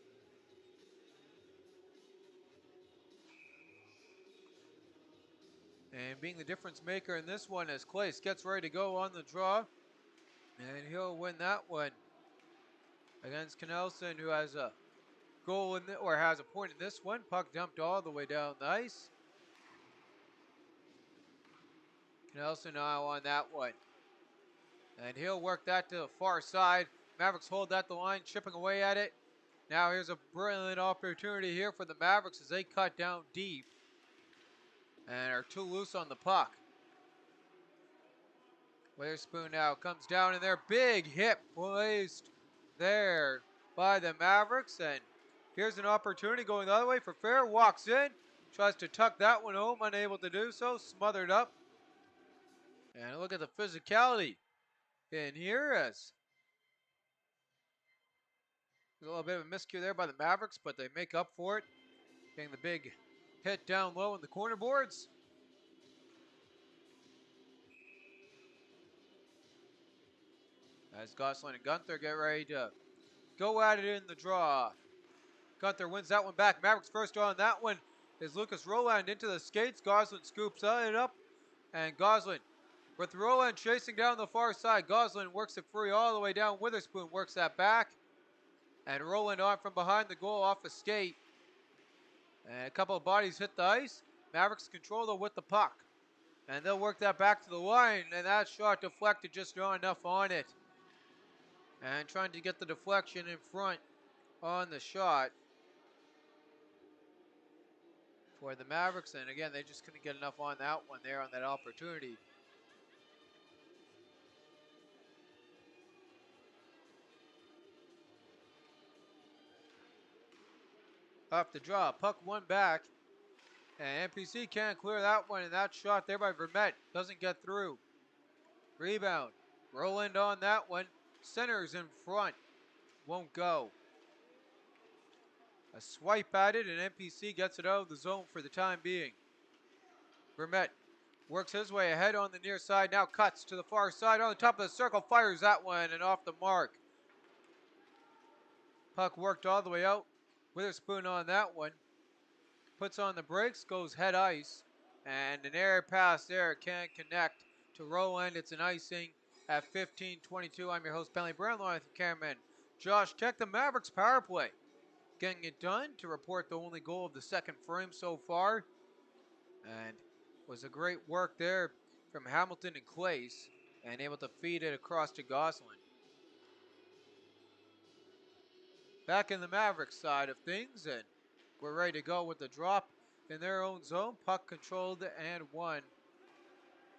Speaker 1: And being the difference maker in this one as Clace gets ready to go on the draw. And he'll win that one against Knelson, who has a goal in or has a point in this one. Puck dumped all the way down the ice. Knelson now on that one. And he'll work that to the far side. Mavericks hold that the line, chipping away at it. Now here's a brilliant opportunity here for the Mavericks as they cut down deep and are too loose on the puck. Witherspoon now comes down in there. Big hit placed there by the Mavericks. And here's an opportunity going the other way for Fair. Walks in, tries to tuck that one home, unable to do so. Smothered up. And look at the physicality in here as there's a little bit of a miscue there by the Mavericks, but they make up for it. Getting the big hit down low in the corner boards. As Gosselin and Gunther get ready to go at it in the draw. Gunther wins that one back. Mavericks first on that one is Lucas Roland into the skates. Goslin scoops it up. And Goslin with Roland chasing down the far side. Goslin works it free all the way down. Witherspoon works that back. And Roland on from behind the goal off a skate. And a couple of bodies hit the ice. Mavericks control though with the puck. And they'll work that back to the line. And that shot deflected, just not enough on it. And trying to get the deflection in front on the shot for the Mavericks. And again, they just couldn't get enough on that one there on that opportunity. Off the draw, puck one back. And NPC can't clear that one. And that shot there by Vermette doesn't get through. Rebound. Roland on that one. Centers in front. Won't go. A swipe at it, and NPC gets it out of the zone for the time being. Vermette works his way ahead on the near side. Now cuts to the far side on the top of the circle. Fires that one and off the mark. Puck worked all the way out. Witherspoon on that one. Puts on the brakes, goes head ice. And an air pass there can't connect to Roland. It's an icing at 15:22. I'm your host, Bentley Brownlow, with cameraman Josh Tech. The Mavericks power play getting it done to report the only goal of the second frame so far. And was a great work there from Hamilton and Clace, and able to feed it across to Gosselin. Back in the Mavericks side of things, and we're ready to go with the drop in their own zone. Puck controlled and won.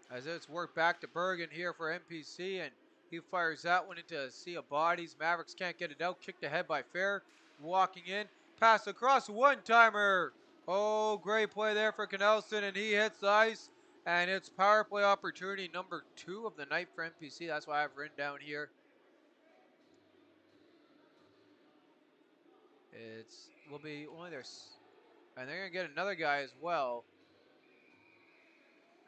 Speaker 1: As it's worked back to Bergen here for NPC, and he fires that one into a sea of bodies. Mavericks can't get it out. Kicked ahead by Fair. Walking in. Pass across. One-timer. Oh, great play there for Knelson, and he hits the ice. And it's power play opportunity number 2 of the night for NPC. That's why I've written down here. Will be only their, and they're gonna get another guy as well.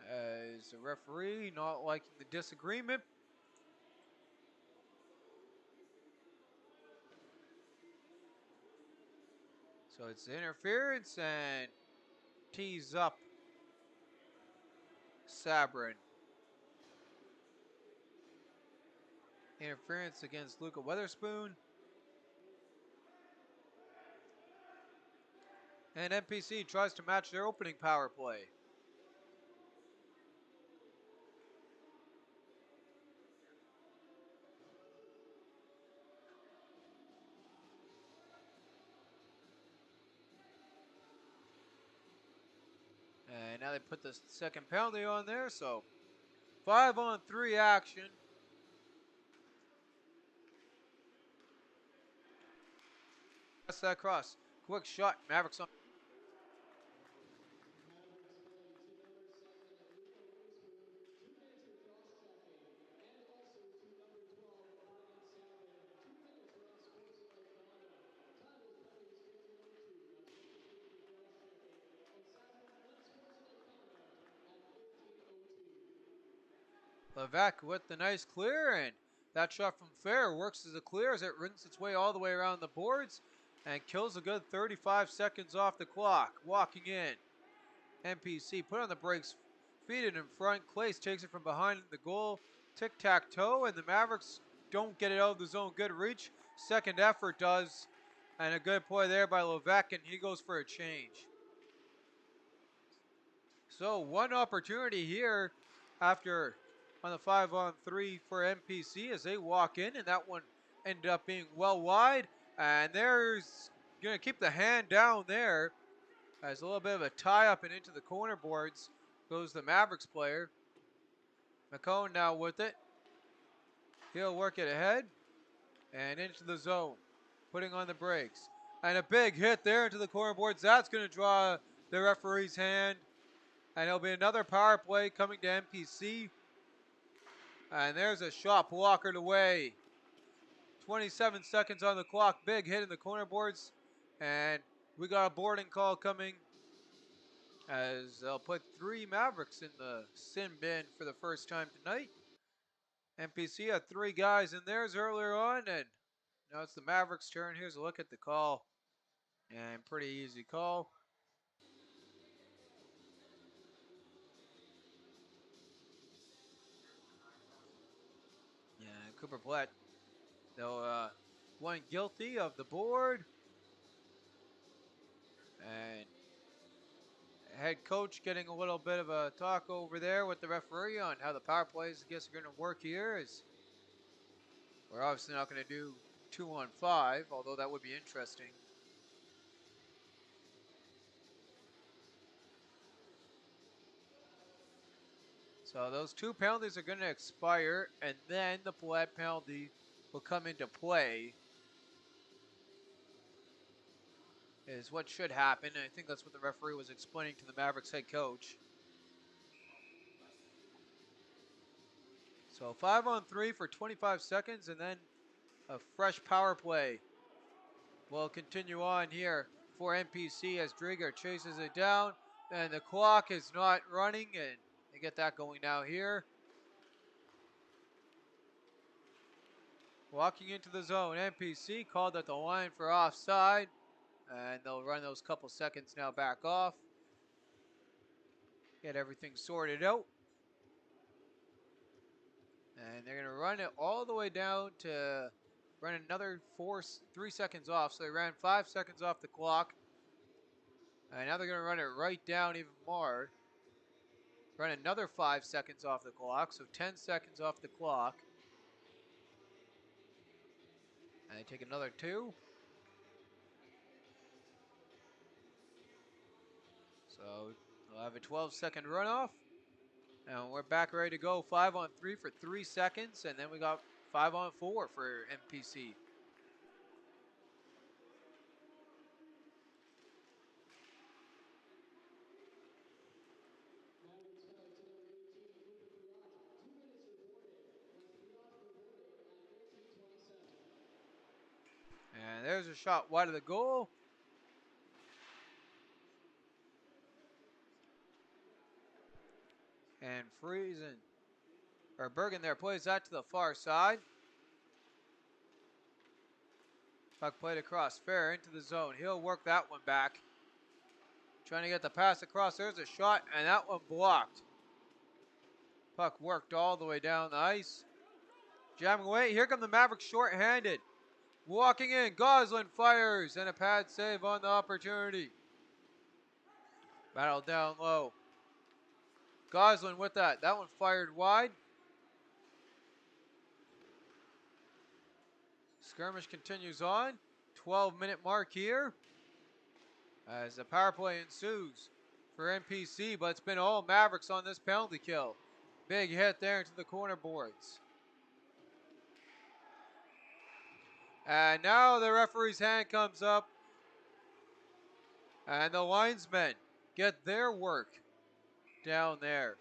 Speaker 1: As the referee not liking the disagreement. So it's interference and tees up Sabrin. Interference against Luca Weatherspoon. And NPC tries to match their opening power play. And now they put the second penalty on there, so 5-on-3 action. That's that cross. Quick shot. Mavericks on. Levesque with the nice clear, and that shot from Fair works as a clear as it rings its way all the way around the boards and kills a good 35 seconds off the clock. Walking in. NPC put on the brakes feed it in front. Clace takes it from behind the goal. Tic-tac-toe, and the Mavericks don't get it out of the zone. Good reach. Second effort does. And a good play there by Levesque, and he goes for a change. So one opportunity here after on the 5-on-3 for NPC as they walk in, and that one ended up being well wide. And there's going to keep the hand down there as a little bit of a tie up and into the corner boards goes the Mavericks player. McCone now with it. He'll work it ahead and into the zone, putting on the brakes. And a big hit there into the corner boards. That's going to draw the referee's hand. And it'll be another power play coming to NPC. And there's a shot blockered away. 27 seconds on the clock. Big hit in the corner boards. And we got a boarding call coming as they'll put 3 Mavericks in the sin bin for the first time tonight. NPC had 3 guys in theirs earlier on, and now it's the Mavericks' turn. Here's a look at the call. And pretty easy call. Yeah, Cooper Platt, though, one guilty of the board. And head coach getting a little bit of a talk over there with the referee on how the power plays, I guess, are going to work here. Is we're obviously not going to do 2-on-5, although that would be interesting. So those 2 penalties are going to expire, and then the Platt penalty will come into play. Is what should happen, and I think that's what the referee was explaining to the Mavericks head coach. So 5-on-3 for 25 seconds, and then a fresh power play will continue on here for NPC as Drieger chases it down, and the clock is not running, and they get that going now here. Walking into the zone, NPC called at the line for offside, and they'll run those couple seconds now back off. Get everything sorted out. And they're going to run it all the way down to run another 3 seconds off. So they ran 5 seconds off the clock. And now they're going to run it right down even more. Run another 5 seconds off the clock. So 10 seconds off the clock. And they take another 2. So they'll have a 12-second runoff. And we're back ready to go 5-on-3 for 3 seconds. And then we got 5-on-4 for NPC. And there's a shot wide of the goal. And Bergen there plays that to the far side. Puck played across fair into the zone. He'll work that one back. Trying to get the pass across. There's a shot, and that one blocked. Puck worked all the way down the ice. Jamming away. Here come the Mavericks short-handed. Walking in. Goslin fires, and a pad save on the opportunity. Battle down low. Goslin with that. That one fired wide. Skirmish continues on. 12-minute mark here as the power play ensues for NPC, but it's been all Mavericks on this penalty kill. Big hit there into the corner boards. And now the referee's hand comes up, and the linesmen get their work down there.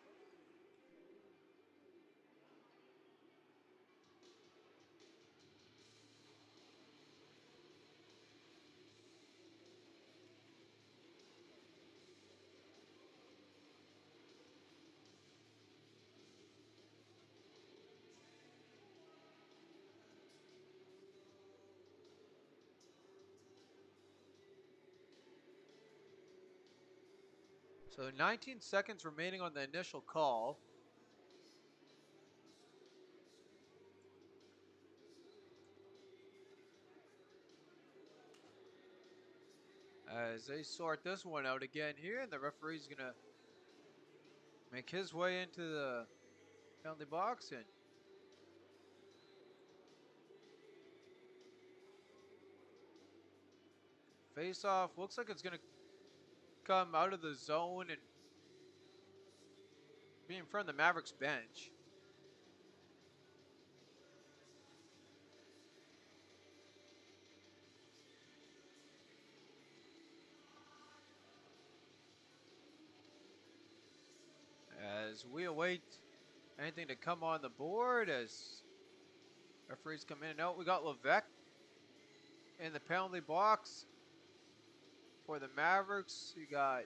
Speaker 1: So 19 seconds remaining on the initial call. As they sort this one out again here, and the referee's gonna make his way into the penalty box and face off. Looks like it's gonna come out of the zone and be in front of the Mavericks bench. As we await anything to come on the board as referees come in and out. We got Levesque in the penalty box for the Mavericks. You got,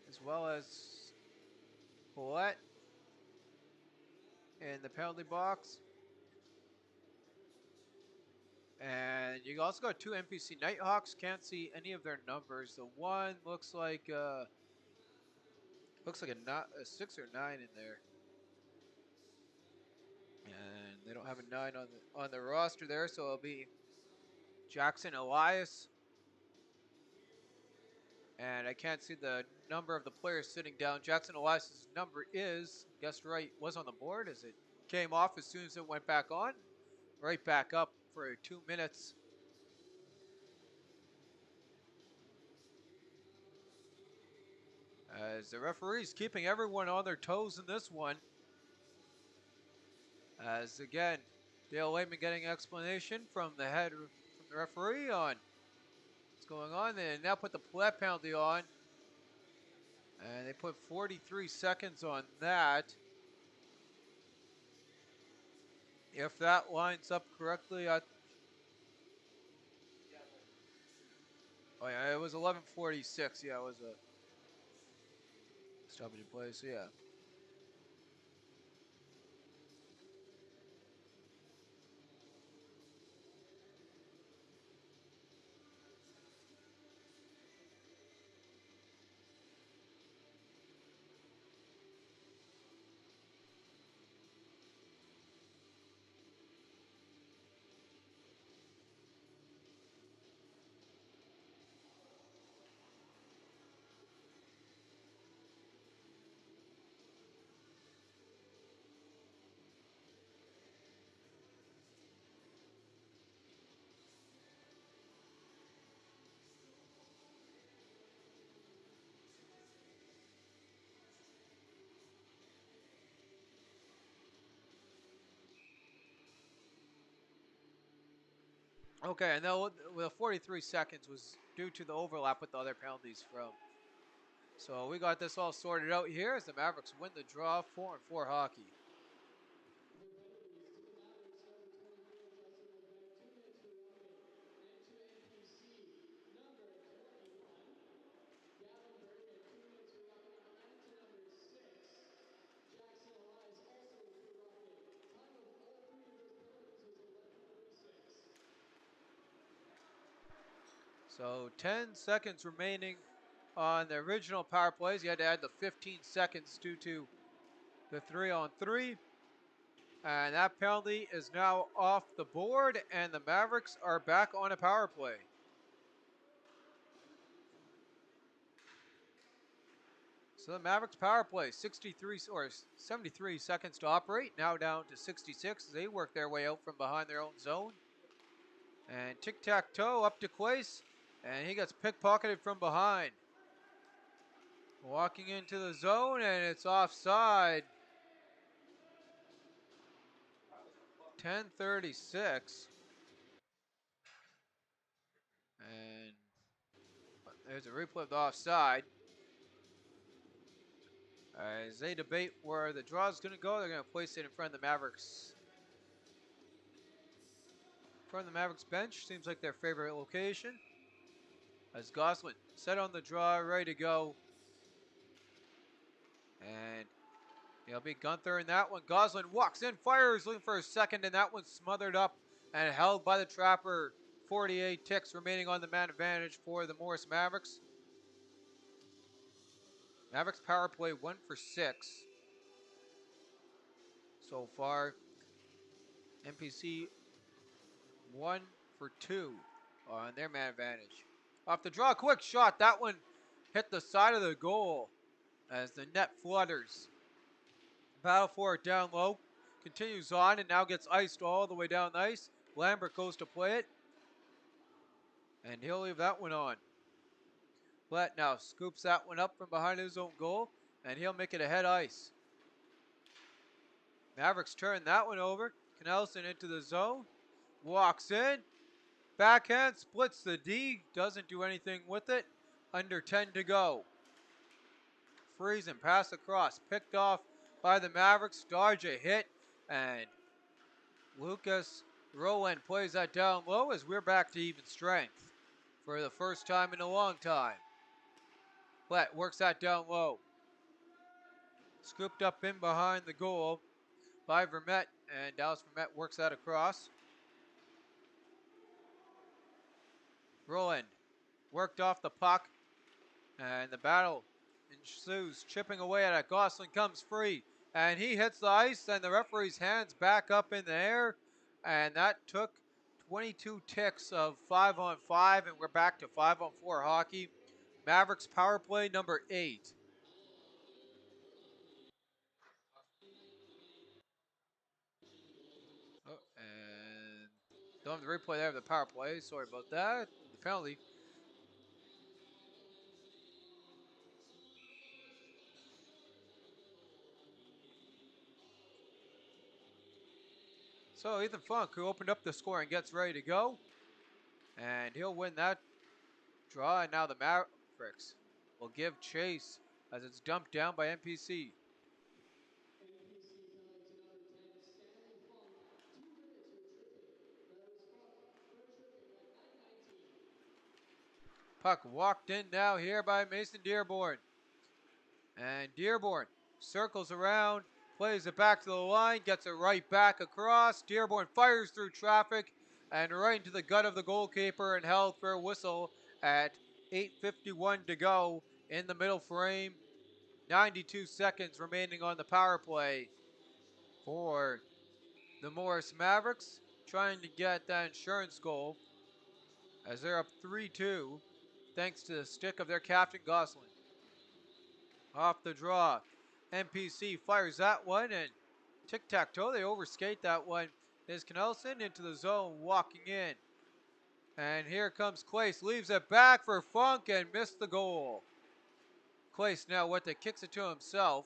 Speaker 1: as well as Paulette in the penalty box. And you also got two NPC Nighthawks. Can't see any of their numbers. The one looks like a 6 or 9 in there. And they don't have a 9 on the roster there, so it'll be Jackson Elias. And I can't see the number of the players sitting down. Jackson Elias' number is, guessed right, was on the board as it came off as soon as it went back on. Right back up for 2 minutes. As the referee's keeping everyone on their toes in this one. As again, Dale Waitman getting explanation from the referee on what's going on. They now put the flat penalty on. And they put 43 seconds on that. If that lines up correctly, oh yeah, it was 11:46. Yeah, it was a stoppage in play. So yeah. Okay, and the 43 seconds was due to the overlap with the other penalties from. So we got this all sorted out here as the Mavericks win the draw 4-4 hockey. So 10 seconds remaining on the original power plays. You had to add the 15 seconds due to the 3-on-3. And that penalty is now off the board, and the Mavericks are back on a power play. So the Mavericks power play, 73 seconds to operate, now down to 66 as they work their way out from behind their own zone. And tic-tac-toe up to Quace, and he gets pickpocketed from behind. Walking into the zone, and it's offside. 10:36. And there's a replay of the offside. As they debate where the draw is going to go, they're going to place it in front of the Mavericks. In front of the Mavericks bench, seems like their favorite location. As Goslin set on the draw, ready to go. And it'll be Gunther in that one. Goslin walks in, fires, looking for a second, and that one's smothered up and held by the Trapper. 48 ticks remaining on the man advantage for the Morris Mavericks. Mavericks power play 1 for 6 so far. NPC 1 for 2 on their man advantage. Off the draw, quick shot. That one hit the side of the goal as the net flutters. Battle for it down low. Continues on and now gets iced all the way down the ice. Lambert goes to play it. And he'll leave that one on. Blatt now scoops that one up from behind his own goal. And he'll make it a head ice. Mavericks turn that one over. Canelson into the zone. Walks in. Backhand splits the D. Doesn't do anything with it. Under 10 to go. Friesen pass across. Picked off by the Mavericks. Dodge a hit. And Lucas Roland plays that down low as we're back to even strength for the first time in a long time. Blatt works that down low. Scooped up in behind the goal by Vermette, and Dallas Vermette works that across. Roland worked off the puck, and the battle ensues. Chipping away at it. Gosselin comes free, and he hits the ice, and the referee's hands back up in the air, and that took 22 ticks of 5-on-5, and we're back to 5-on-4 hockey. Mavericks power play number 8. Oh, and don't have the replay there of the power play. Sorry about that. The penalty. So Ethan Funk, who opened up the score and gets ready to go, and he'll win that draw. And now the Mavericks will give chase as it's dumped down by NPC. Puck walked in now here by Mason Dearborn. And Dearborn circles around, plays it back to the line, gets it right back across. Dearborn fires through traffic and right into the gut of the goalkeeper and held for a whistle at 8:51 to go in the middle frame. 92 seconds remaining on the power play for the Morris Mavericks, trying to get that insurance goal as they're up 3-2 thanks to the stick of their captain Gosselin. Off the draw, NPC fires that one, and tic-tac-toe, they overskate that one. Is Canelson into the zone, walking in. And here comes Clace, leaves it back for Funk and missed the goal. Clace now with it, kicks it to himself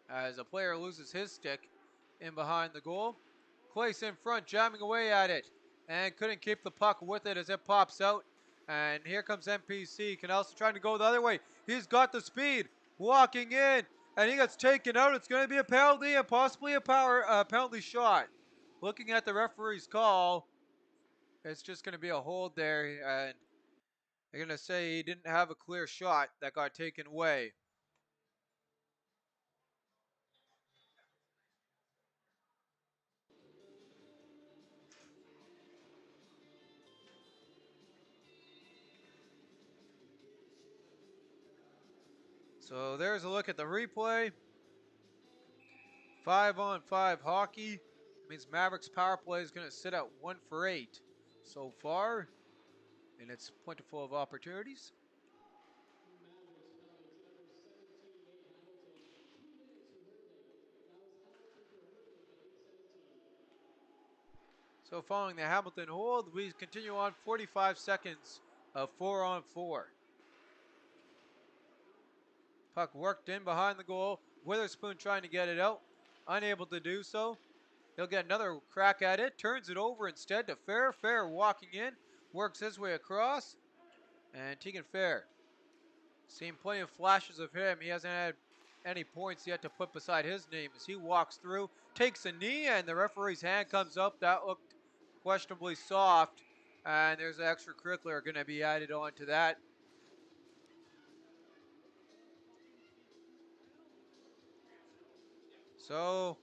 Speaker 1: as a player loses his stick in behind the goal. Clace in front, jamming away at it, and couldn't keep the puck with it as it pops out. And here comes NPC. Canelson trying to go the other way. He's got the speed, walking in, and he gets taken out. It's going to be a penalty and possibly a penalty shot. Looking at the referee's call, it's just going to be a hold there, and they're going to say he didn't have a clear shot that got taken away. So there's a look at the replay. 5-on-5 hockey. Means Mavericks power play is going to sit at 1 for 8 so far, and it's plentiful of opportunities. So following the Hamilton hold, we continue on 45 seconds of 4-on-4. Puck worked in behind the goal. Witherspoon trying to get it out. Unable to do so. He'll get another crack at it. Turns it over instead to Fair. Fair walking in. Works his way across. And Tegan Fair. Seen plenty of flashes of him. He hasn't had any points yet to put beside his name as he walks through. Takes a knee and the referee's hand comes up. That looked questionably soft. And there's an extracurricular going to be added on to that. So,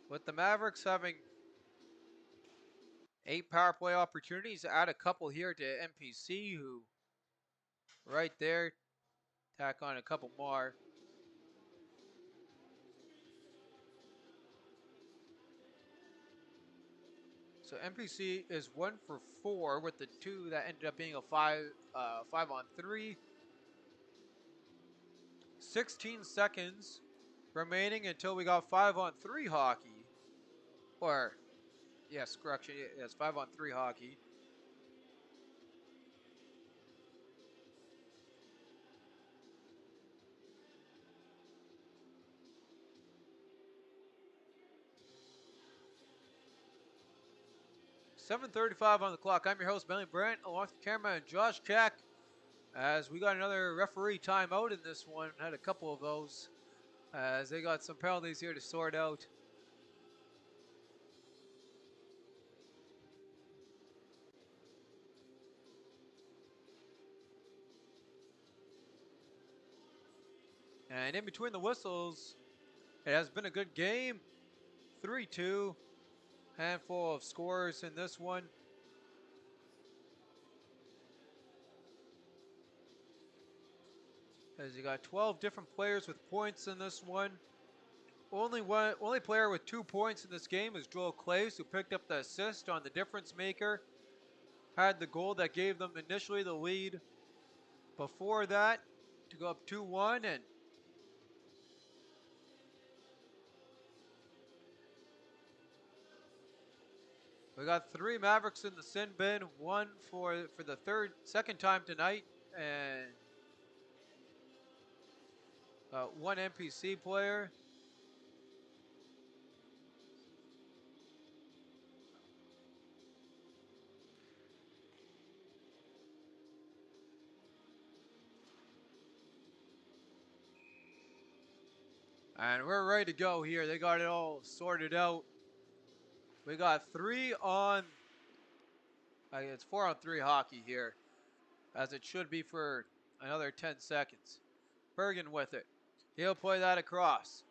Speaker 1: with the Mavericks having 8 power play opportunities, add a couple here to NPC, who right there tack on a couple more. So NPC is 1 for 4 with the 2 that ended up being a 5-on-3. 16 seconds remaining until we got 5-on-3 hockey. Or, yes, correction, yes, 5-on-3 hockey. .7:35 on the clock. I'm your host, Bentley Brent, along with the cameraman Josh Keck. As we got another referee timeout in this one, had a couple of those, as they got some penalties here to sort out. And in between the whistles, it has been a good game. 3-2, handful of scores in this one. As you got 12 different players with points in this one. Only player with 2 points in this game is Joel Clays, who picked up the assist on the difference maker. Had the goal that gave them initially the lead before that to go up 2-1, and we got 3 Mavericks in the sin bin, 1 for the second time tonight, and 1 NPC player. And we're ready to go here. They got it all sorted out. We got 3 on, it's 4-on-3 hockey here, as it should be for another 10 seconds. Bergen with it. He'll play that across.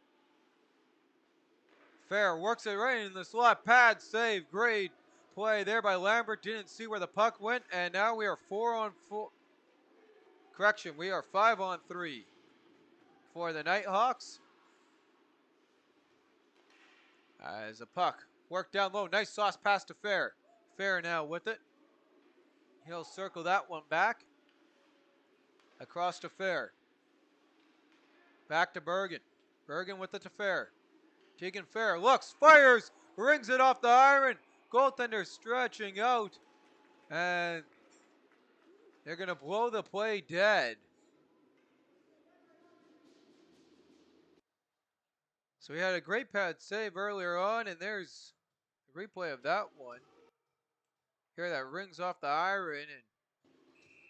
Speaker 1: Fair works it right in the slot. Pad save. Great play there by Lambert. Didn't see where the puck went. And now we are 4-on-4. Correction, we are 5-on-3 for the Nighthawks. As a puck worked down low. Nice sauce pass to Fair. Fair now with it. He'll circle that one back. Across to Fair. Back to Bergen. Bergen with it to Fair. Tegan Fair looks, fires, rings it off the iron. Goaltender stretching out. And they're going to blow the play dead. So we had a great pad save earlier on, and there's a replay of that one. Here that rings off the iron, and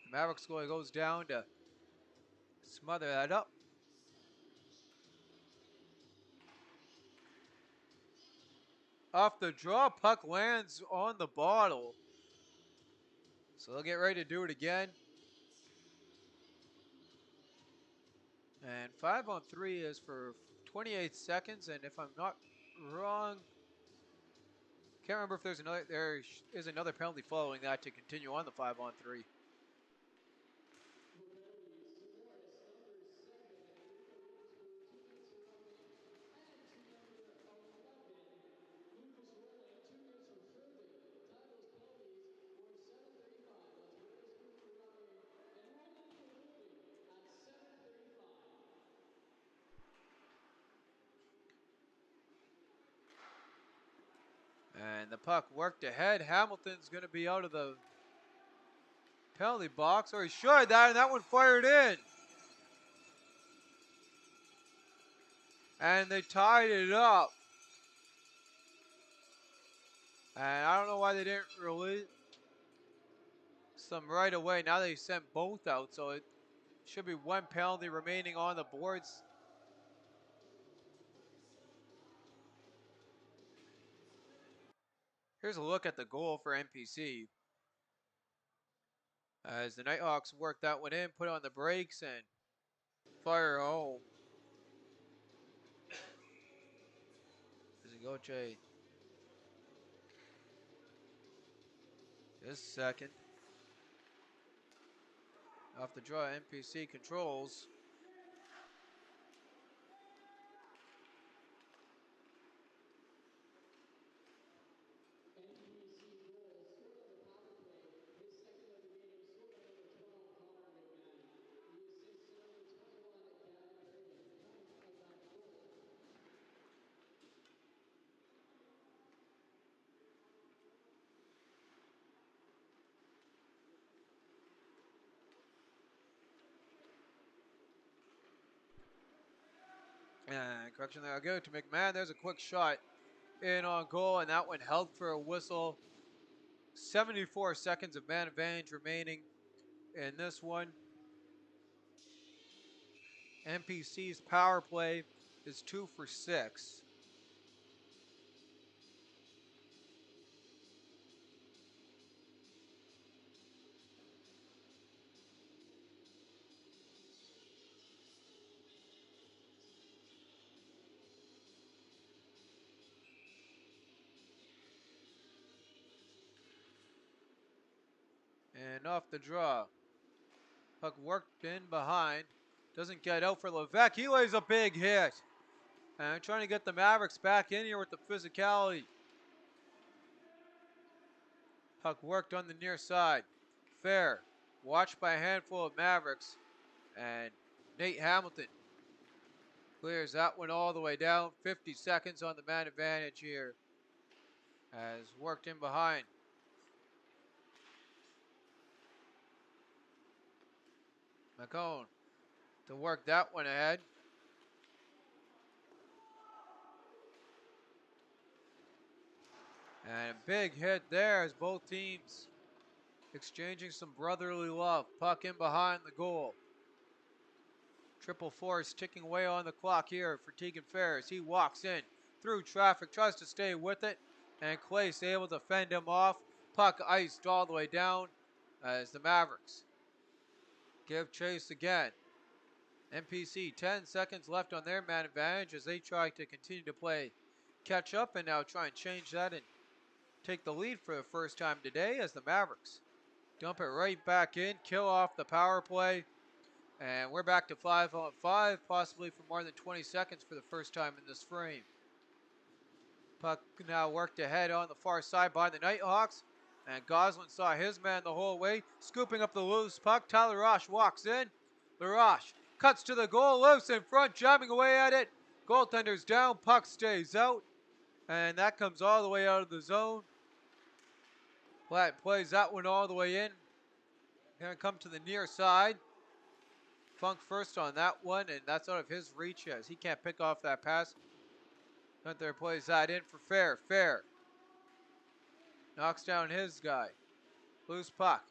Speaker 1: the Mavericks goalie goes down to smother that up. Off the draw, puck lands on the bottle. So they'll get ready to do it again. And 5-on-3 is for 28 seconds, and if I'm not wrong, can't remember if there is another penalty following that to continue on the 5-on-3. And the puck worked ahead. Hamilton's going to be out of the penalty box, or he should. And that one fired in. And they tied it up. And I don't know why they didn't release them right away. Now they sent both out, so it should be 1 penalty remaining on the boards. Here's a look at the goal for NPC. As the Nighthawks work that one in, put on the brakes, and fire home. Zigoche. Just a second. Off the draw, NPC controls. And correction there, I'll go to McMahon. There's a quick shot in on goal, and that one held for a whistle. 74 seconds of man advantage remaining in this one. NPC's power play is 2 for 6. And off the draw. Puck worked in behind. Doesn't get out for Levesque. He lays a big hit. And trying to get the Mavericks back in here with the physicality. Puck worked on the near side. Fair. Watched by a handful of Mavericks. And Nate Hamilton clears that one all the way down. 50 seconds on the man advantage here. As worked in behind. McCone to work that one ahead. And a big hit there as both teams exchanging some brotherly love. Puck in behind the goal. Triple force ticking away on the clock here for Tegan Ferris. He walks in through traffic, tries to stay with it, and Clay's able to fend him off. Puck iced all the way down as the Mavericks give chase again. NPC 10 seconds left on their man advantage as they try to continue to play catch up and now try and change that and take the lead for the first time today as the Mavericks dump it right back in, kill off the power play. And we're back to 5-on-5, possibly for more than 20 seconds for the first time in this frame. Puck now worked ahead on the far side by the Nighthawks. And Goslin saw his man the whole way, scooping up the loose puck. Tyler Roche walks in. LaRoche cuts to the goal, loose in front, jamming away at it. Goaltender's down, puck stays out. And that comes all the way out of the zone. Platt plays that one all the way in. Gonna come to the near side. Funk first on that one, and that's out of his reach as he can't pick off that pass. Gunther plays that in for Fair. Fair knocks down his guy. Loose puck.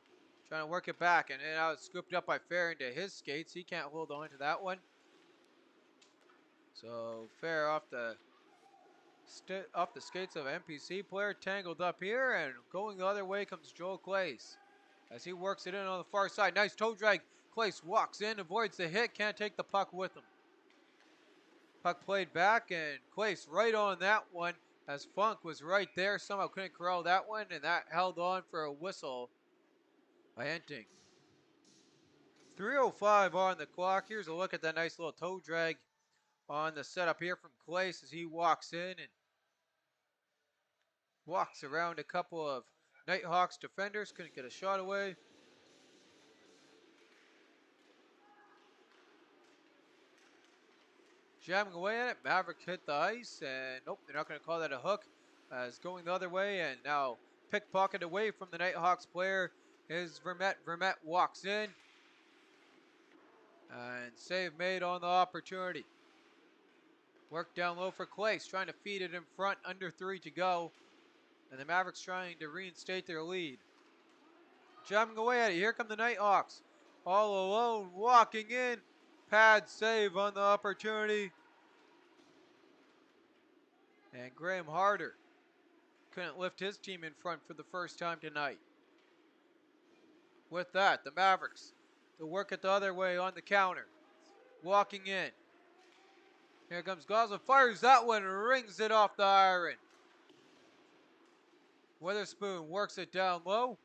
Speaker 1: Trying to work it back, and now it's scooped up by Fair into his skates. He can't hold on to that one. So Fair off the skates of NPC player, tangled up here, and going the other way comes Joel Clace as he works it in on the far side. Nice toe drag. Clace walks in, avoids the hit, can't take the puck with him. Puck played back, and Clace right on that one as Funk was right there. Somehow couldn't corral that one, and that held on for a whistle by Enting. 3:05 on the clock. Here's a look at that nice little toe drag on the setup here from Clace as he walks in and walks around a couple of Nighthawks defenders. Couldn't get a shot away. Jamming away at it. Maverick hit the ice, and nope, they're not going to call that a hook. As going the other way, and now pickpocket away from the Nighthawks player is Vermette. Vermette walks in, and save made on the opportunity. Work down low for Clace, trying to feed it in front, under 3 to go. And the Mavericks trying to reinstate their lead. Jamming away at it. Here come the Nighthawks. All alone, walking in. Pad save on the opportunity. And Graham Harder couldn't lift his team in front for the first time tonight. With that, the Mavericks to work it the other way on the counter. Walking in. Here comes Goslin. Fires that one, rings it off the iron. Witherspoon works it down low.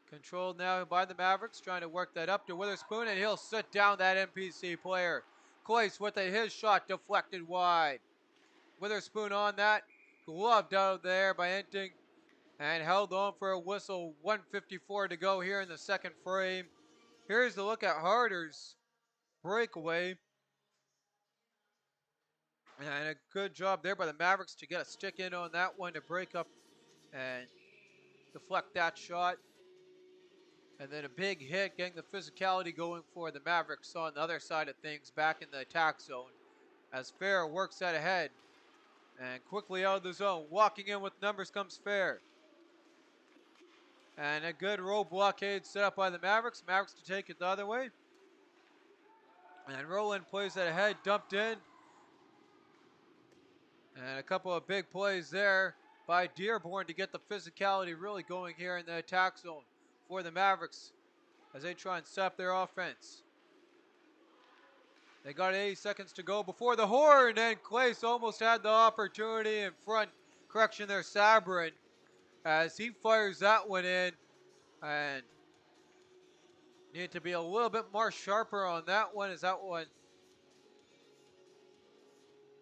Speaker 1: Controlled now by the Mavericks, trying to work that up to Witherspoon, and he'll sit down that NPC player. Clace with his shot deflected wide. Witherspoon on that, gloved out there by Enting, and held on for a whistle. 1:54 to go here in the second frame. Here's the look at Harder's breakaway. And a good job there by the Mavericks to get a stick in on that one to break up and deflect that shot. And then a big hit, getting the physicality going for the Mavericks on the other side of things, back in the attack zone. As Fair works that ahead. And quickly out of the zone, walking in with numbers comes Fair. And a good row blockade set up by the Mavericks. Mavericks to take it the other way. And Roland plays that ahead, dumped in. And a couple of big plays there by Dearborn to get the physicality really going here in the attack zone for the Mavericks as they try and set up their offense. They got 80 seconds to go before the horn, and Clace almost had the opportunity in front. Correction there, Sabrin, as he fires that one in, and need to be a little bit more sharper on that one, as that one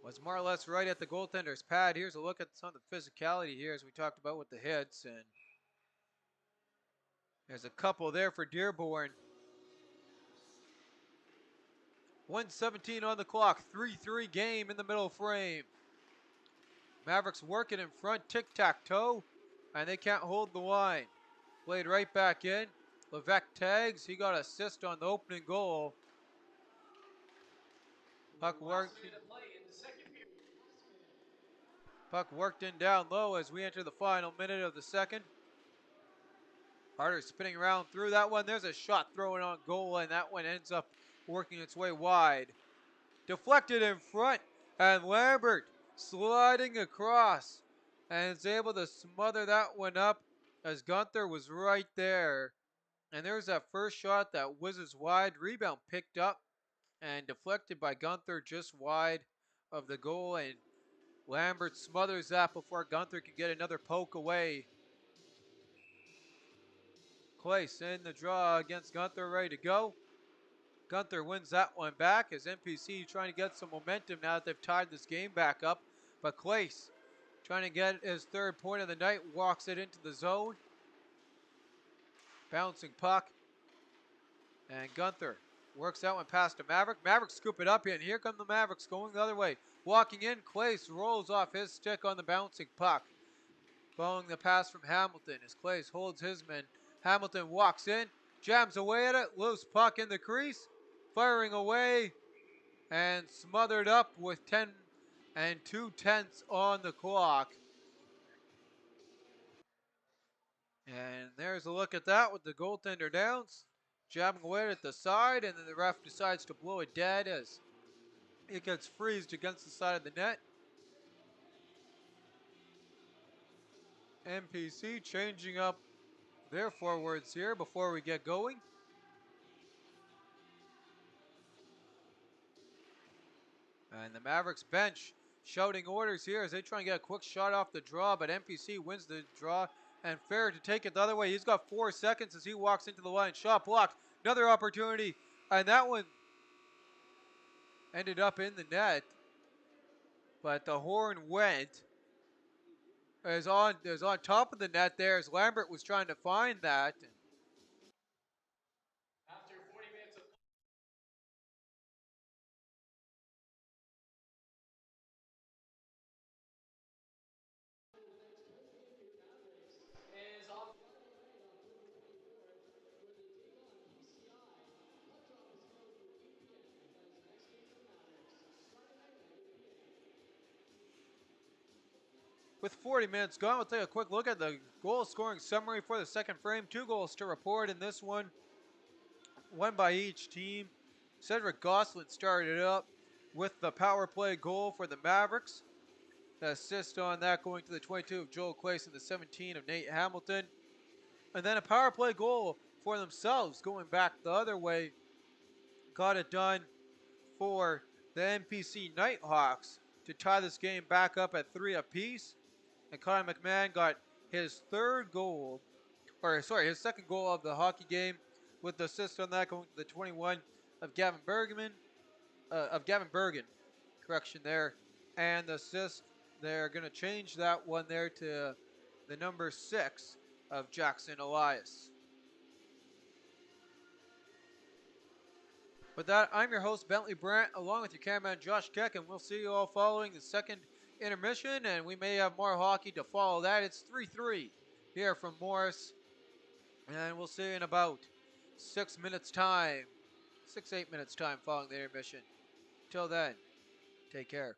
Speaker 1: was more or less right at the goaltender's pad. Here's a look at some of the physicality here, as we talked about with the hits, and there's a couple there for Dearborn. 1:17 on the clock, 3-3 game in the middle frame. Mavericks working in front, tic-tac-toe, and they can't hold the line. Played right back in. Levesque tags. He got assist on the opening goal. Puck worked in down low as we enter the final minute of the second. Harder spinning around through that one. There's a shot thrown on goal, and that one ends up working its way wide. Deflected in front, and Lambert sliding across and is able to smother that one up as Gunther was right there. And there's that first shot that whizzes wide. Rebound picked up and deflected by Gunther just wide of the goal. And Lambert smothers that before Gunther can get another poke away. Clace in the draw against Gunther, ready to go. Gunther wins that one back as NPC trying to get some momentum now that they've tied this game back up. But Clace trying to get his third point of the night, walks it into the zone. Bouncing puck. And Gunther works that one past the Maverick. Mavericks scoop it up in. Here come the Mavericks going the other way. Walking in, Clace rolls off his stick on the bouncing puck. Following the pass from Hamilton as Clace holds his man. Hamilton walks in, jams away at it, loose puck in the crease, firing away, and smothered up with 10 2/10 on the clock. And there's a look at that with the goaltender down, jabbing away at the side, and then the ref decides to blow it dead as it gets freezed against the side of the net. NPC changing up their forwards here before we get going. And the Mavericks bench shouting orders here as they try and get a quick shot off the draw, but NPC wins the draw, and Fair to take it the other way. He's got 4 seconds as he walks into the line. Shot blocked. Another opportunity, and that one ended up in the net, but the horn went. Is on top of the net there as Lambert was trying to find that.
Speaker 2: After 40 minutes of is on
Speaker 1: With 40 minutes gone, we'll take a quick look at the goal scoring summary for the second frame. 2 goals to report in this one, one by each team. Cedric Gosselin started up with the power play goal for the Mavericks. The assist on that going to the 22 of Joel Clace and the 17 of Nate Hamilton. And then a power play goal for themselves going back the other way. Got it done for the NPC Nighthawks to tie this game back up at 3 apiece. And Connor McMahon got his his second goal of the hockey game, with the assist on that going to the 21 of Gavin Bergen. Correction there. And the assist, they're going to change that one there to the number 6 of Jackson Elias. With that, I'm your host, Bentley Brandt, along with your cameraman, Josh Keck, and we'll see you all following the second intermission, and we may have more hockey to follow that. It's 3-3 here from Morris And we'll see you in about 6 minutes time, 8 minutes time following the intermission. Till then, take care.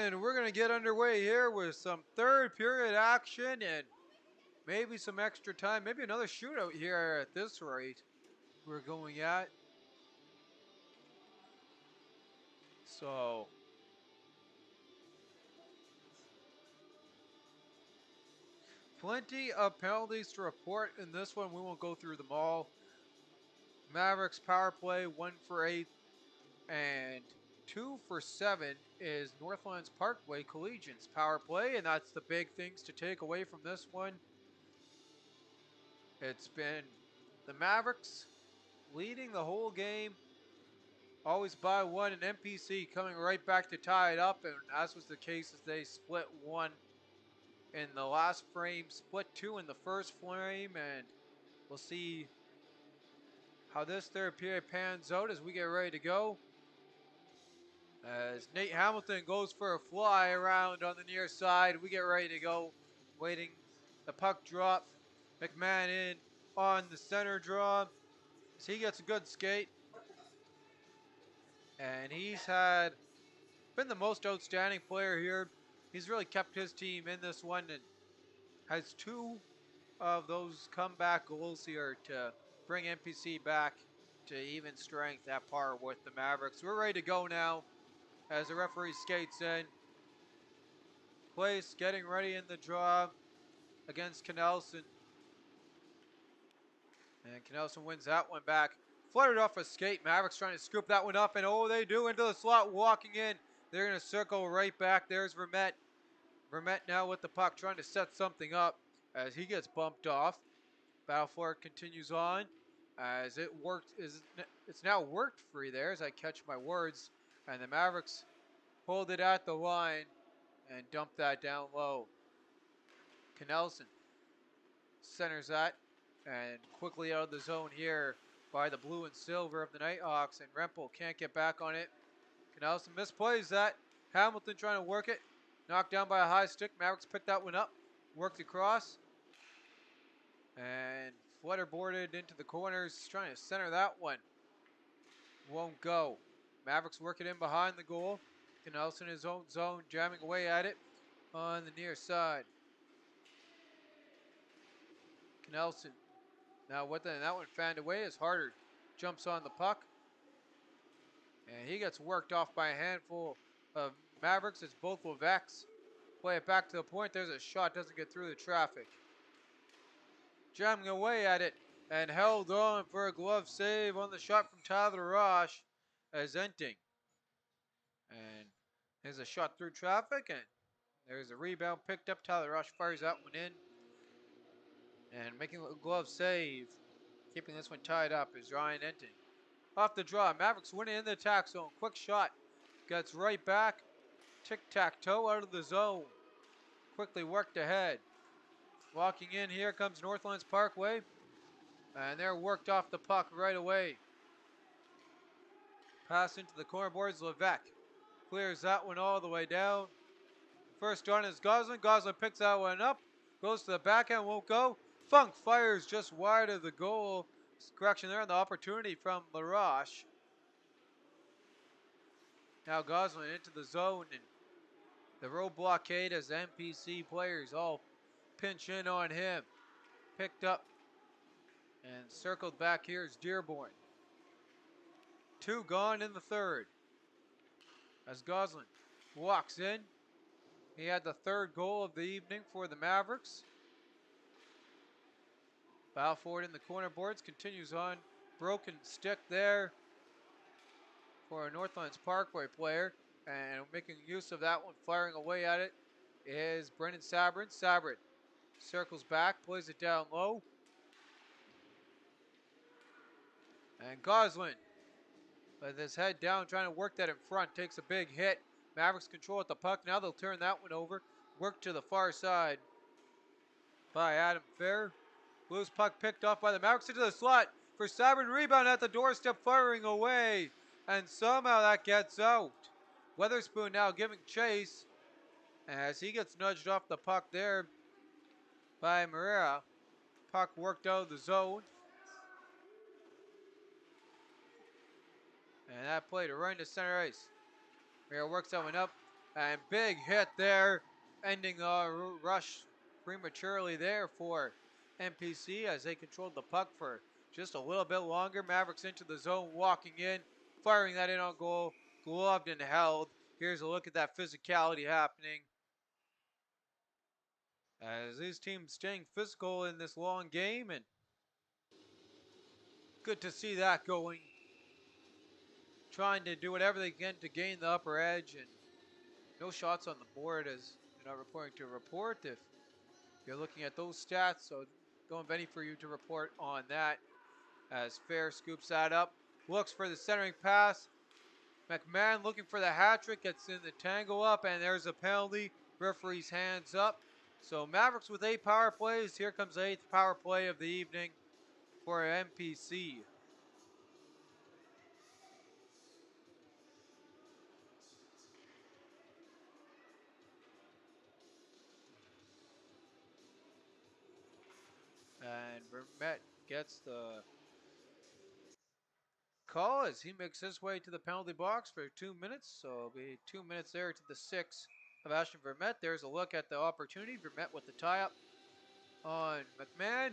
Speaker 1: And we're going to get underway here with some third period action and maybe some extra time. Maybe another shootout here at this rate we're going at. So plenty of penalties to report in this one. We won't go through them all. Mavericks power play 1 for 8 and 2 for 7 is Northlands Parkway Collegiate's power play, and that's the big things to take away from this one. It's been the Mavericks leading the whole game, always by 1, and NPC coming right back to tie it up, and as was the case as they split 1 in the last frame, split 2 in the first frame, and we'll see how this third period pans out as we get ready to go. As Nate Hamilton goes for a fly around on the near side, we get ready to go. Waiting, the puck drop. McMahon in on the center draw. As he gets a good skate. And he's been the most outstanding player here. He's really kept his team in this one and has 2 of those comeback goals here to bring NPC back to even strength at par with the Mavericks. We're ready to go now as the referee skates in. Place getting ready in the draw against Knelson. And Knelson wins that one back. Fluttered off a skate. Mavericks trying to scoop that one up, and oh, they do into the slot, walking in. They're going to circle right back. There's Vermette. Vermette now with the puck, trying to set something up as he gets bumped off. Battle for it continues on as it's now worked free there as I catch my words. And the Mavericks hold it at the line and dump that down low. Knelson centers that and quickly out of the zone here by the blue and silver of the Nighthawks, and Rempel can't get back on it. Knelson misplays that. Hamilton trying to work it. Knocked down by a high stick. Mavericks picked that one up. Worked across. And Flutter boarded into the corners, trying to center that one. Won't go. Mavericks work it in behind the goal. Knelson in his own zone, jamming away at it on the near side. Knelson now with it, and that one fanned away as Harder jumps on the puck. And he gets worked off by a handful of Mavericks as both Levex play it back to the point. There's a shot, doesn't get through the traffic. Jamming away at it and held on for a glove save on the shot from Tyler Roche as Enting. And there's a shot through traffic, and there's a rebound picked up. Tyler Roche fires that one in. And making a glove save, keeping this one tied up, is Ryan Enting. Off the draw, Mavericks winning in the attack zone. Quick shot, gets right back. Tic-tac-toe out of the zone. Quickly worked ahead. Walking in, here comes Northlands Parkway. And they're worked off the puck right away. Pass into the corner boards, Levesque clears that one all the way down. First on is Goslin. Goslin picks that one up. Goes to the backhand, won't go. Funk fires just wide of the goal. Correction there on the opportunity from LaRoche. Now Goslin into the zone, and the road blockade as NPC players all pinch in on him. Picked up and circled back here is Dearborn. 2 gone in the third. As Goslin walks in. He had the 3rd goal of the evening for the Mavericks. Foul forward in the corner boards, continues on. Broken stick there for a Northlands Parkway player. And making use of that one, firing away at it, is Brendan Sabrin. Sabrin circles back, plays it down low. And Goslin, with his head down, trying to work that in front, takes a big hit. Mavericks control at the puck. Now they'll turn that one over. Work to the far side by Adam Fair. Loose puck picked off by the Mavericks into the slot for Sabrin. Rebound at the doorstep, firing away. And somehow that gets out. Weatherspoon now giving chase as he gets nudged off the puck there by Marrera. Puck worked out of the zone. And that play to right into center ice. Marrera works that one up And big hit there, ending a rush prematurely there for NPC as they controlled the puck for just a little bit longer. Mavericks into the zone, walking in, firing that in on goal, gloved and held. Here's a look at that physicality happening. As these teams staying physical in this long game, and good to see that going. Trying to do whatever they can to gain the upper edge, and no shots on the board as you're not reporting to report if you're looking at those stats. So don't have any for you to report on that. As Fair scoops that up, looks for the centering pass. McMahon looking for the hat trick, gets in the tangle up, and there's a penalty. Referee's hands up. So Mavericks with 8 power plays. Here comes the 8th power play of the evening for NPC. And Vermette gets the call as he makes his way to the penalty box for 2 minutes. So it'll be 2 minutes there to the 6 of Ashton Vermette. There's a look at the opportunity. Vermette with the tie-up on McMahon.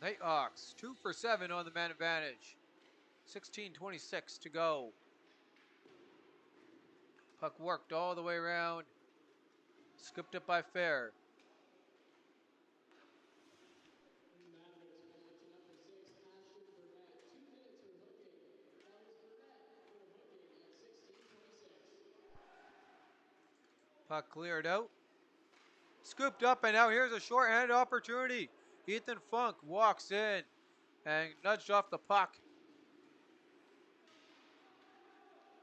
Speaker 1: Nighthawks 2 for 7 on the man advantage. 16:26 to go. Puck worked all the way around. Scooped up by Fair.
Speaker 2: Mavericks penalty to number 6, Ashton Burnett. 2 minutes for hooking. That was Burnett for hooking at 16:26.
Speaker 1: Puck cleared out. Scooped up, and now here's a short-handed opportunity. Ethan Funk walks in and nudged off the puck.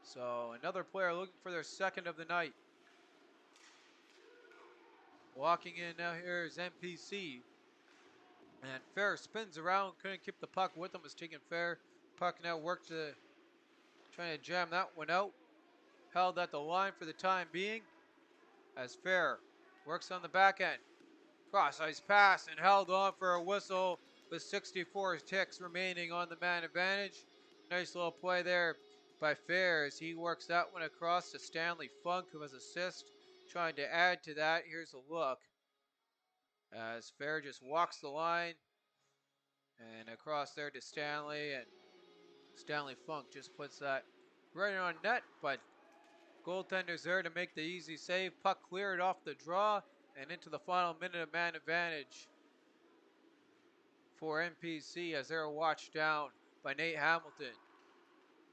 Speaker 1: So another player looking for their second of the night. Walking in now here is NPC. And Fair spins around, couldn't keep the puck with him, was taking Fair. Puck now worked to trying to jam that one out. Held at the line for the time being. As Fair works on the back end. Cross ice pass and held on for a whistle with 64 ticks remaining on the man advantage. Nice little play there by Fair as he works that one across to Stanley Funk, who has assist. Trying to add to that. Here's a look as Fair just walks the line and across there to Stanley, and Stanley Funk just puts that right on net, but goaltender's there to make the easy save. Puck cleared off the draw and into the final minute of man advantage for NPC as they're watched down by Nate Hamilton.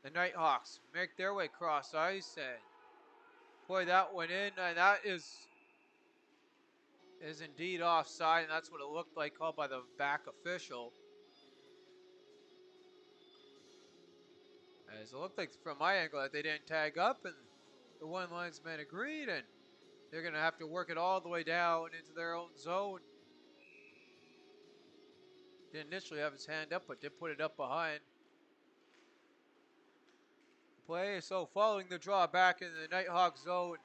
Speaker 1: The Nighthawks make their way across ice and play that one in, and that is indeed offside, and that's what it looked like, called by the back official. As it looked like from my angle that they didn't tag up, and the one linesman agreed, and they're going to have to work it all the way down into their own zone. Didn't initially have his hand up, but did put it up behind. Play, so following the draw back in the Nighthawks zone.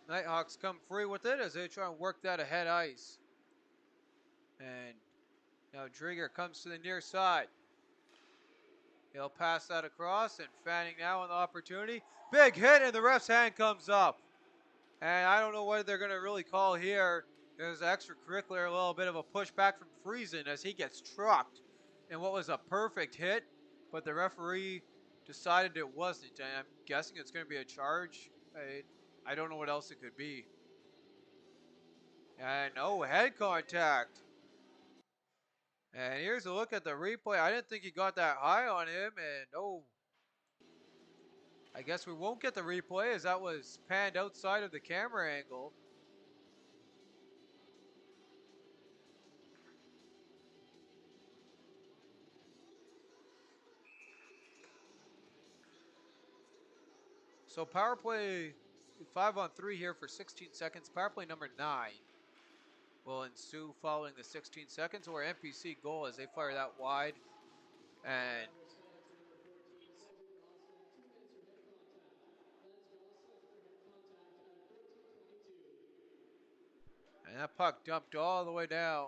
Speaker 1: Nighthawks come free with it as they try and work that ahead ice. And now Drieger comes to the near side. He'll pass that across, and Fanning now on the opportunity. Big hit, and the ref's hand comes up. And I don't know what they're going to really call here. There's extracurricular, a little bit of a pushback from Friesen as he gets trucked in what was a perfect hit, but the referee decided it wasn't. And I'm guessing it's going to be a charge. I don't know what else it could be. And no head contact. And here's a look at the replay. I didn't think he got that high on him, and oh, I guess we won't get the replay as that was panned outside of the camera angle. So power play 5-on-3 here for 16 seconds. Power play number 9 will ensue following the 16 seconds, or NPC goal as they fire that wide. And
Speaker 2: Mavericks penalty to number 14, Cedric Gosselin. 2 minutes for head contact. That's Gosselin for head contact at 14:22.
Speaker 1: that puck dumped all the way down.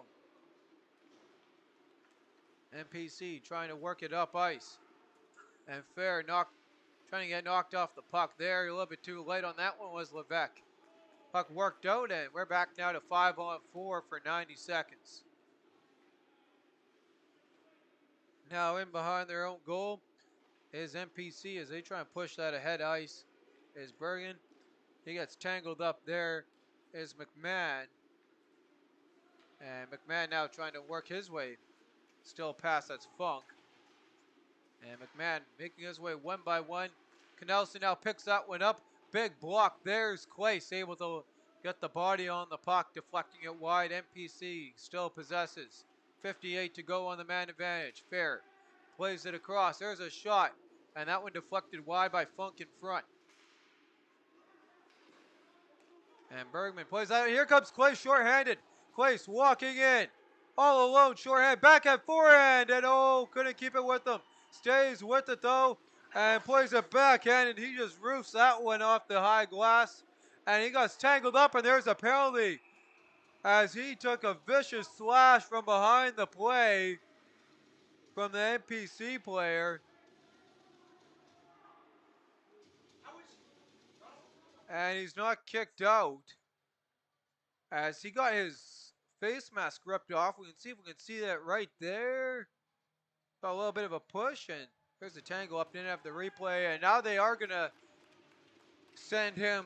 Speaker 1: NPC trying to work it up ice. And Fair trying to get knocked off the puck there. A little bit too late on that one was Levesque. Puck worked out, and we're back now to 5-on-4 for 90 seconds. Now in behind their own goal is NPC as they try and push that ahead ice. Is Bergen. He gets tangled up there. Is McMahon. And McMahon now trying to work his way. Still past that's Funk. And McMahon making his way one by one. Canelson now picks that one up. Big block. There's Clace able to get the body on the puck, deflecting it wide. NPC still possesses. 58 to go on the man advantage. Fair plays it across. There's a shot. And that one deflected wide by Funk in front. And Bergman plays that. Here comes Clace shorthanded. Clace walking in. All alone, shorthand. Back at forehand. And oh, couldn't keep it with him. Stays with it though. And plays it backhand. And he just roofs that one off the high glass. And he got tangled up. And there's a penalty. As he took a vicious slash from behind the play from the NPC player. And he's not kicked out. As he got his face mask ripped off. We can see if we can see that right there. Got a little bit of a push, and there's a tangle up in after the replay. And now they are going to send him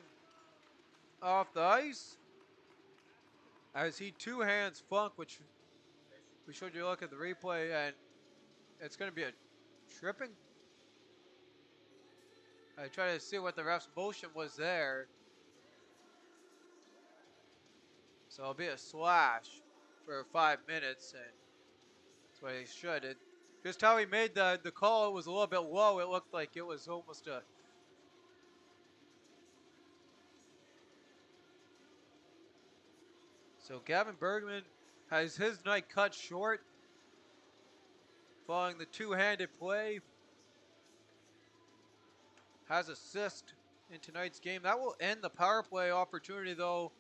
Speaker 1: off the ice. As he two hands Funk, which we showed you a look at the replay, and it's going to be a tripping. I try to see what the ref's motion was there. So it'll be a slash for 5 minutes, and that's what he should. Just how he made the call, it was a little bit low. It looked like it was almost a... So Gavin Bergman has his night cut short following the two-handed play. Has assist in tonight's game. That will end the power play opportunity, though,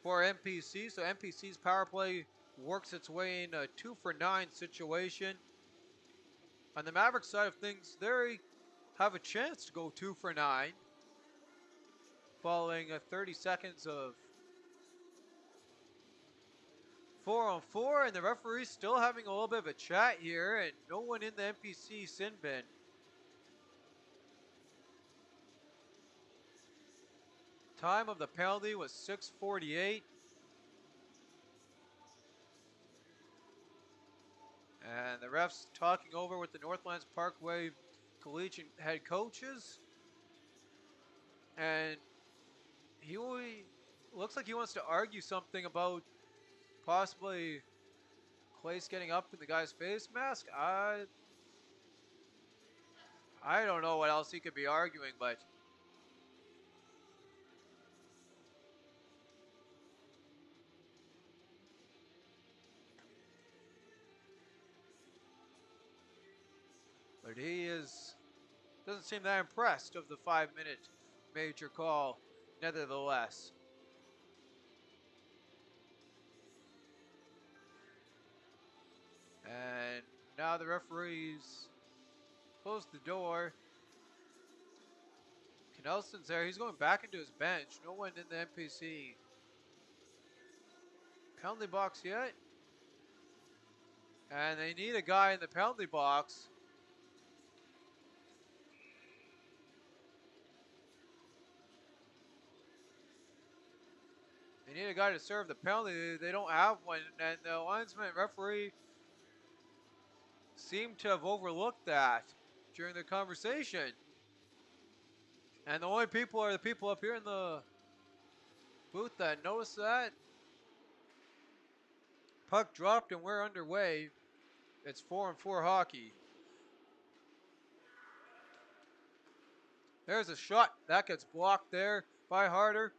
Speaker 1: for NPC. So NPC's power play works its way in a 2-for-9 situation. On the Mavericks side of things, they have a chance to go 2-for-9 following 30 seconds of 4-on-4, and the referee's still having a little bit of a chat here, and no one in the NPC sin bin. Time of the penalty was 6:48. And the refs talking over with the Northlands Parkway Collegiate head coaches. And he looks like he wants to argue something about possibly Clace getting up in the guy's face mask. I don't know what else he could be arguing, but he doesn't seem that impressed of the 5-minute major call, nevertheless. And now the referees close the door. Knelson's there. He's going back into his bench. No one in the NPC penalty box yet. And they need a guy in the penalty box. They need a guy to serve the penalty. They don't have one. And the linesman referee seemed to have overlooked that during the conversation. And the only people are the people up here in the booth that noticed that. Puck dropped and we're underway. It's 4-on-4 hockey. There's a shot. That gets blocked there by Harder.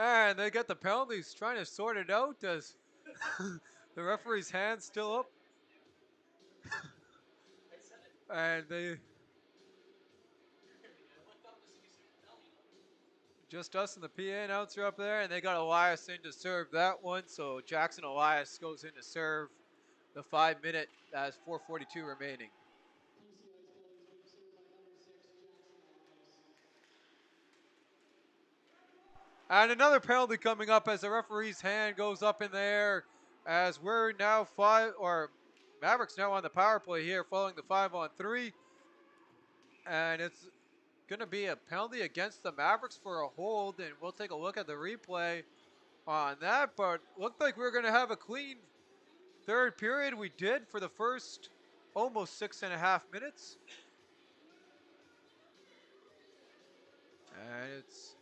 Speaker 1: And they get the penalties, trying to sort it out as the referee's hand's still up. And they just us and the PA announcer up there, and they got Elias in to serve that one. So Jackson Elias goes in to serve the 5 minute as 4:42 remaining. And another penalty coming up as the referee's hand goes up in the air as we're now Mavericks now on the power play here following the 5-on-3. And it's going to be a penalty against the Mavericks for a hold, and we'll take a look at the replay on that. But looked like we were going to have a clean third period. We did for the first almost 6.5 minutes. And it's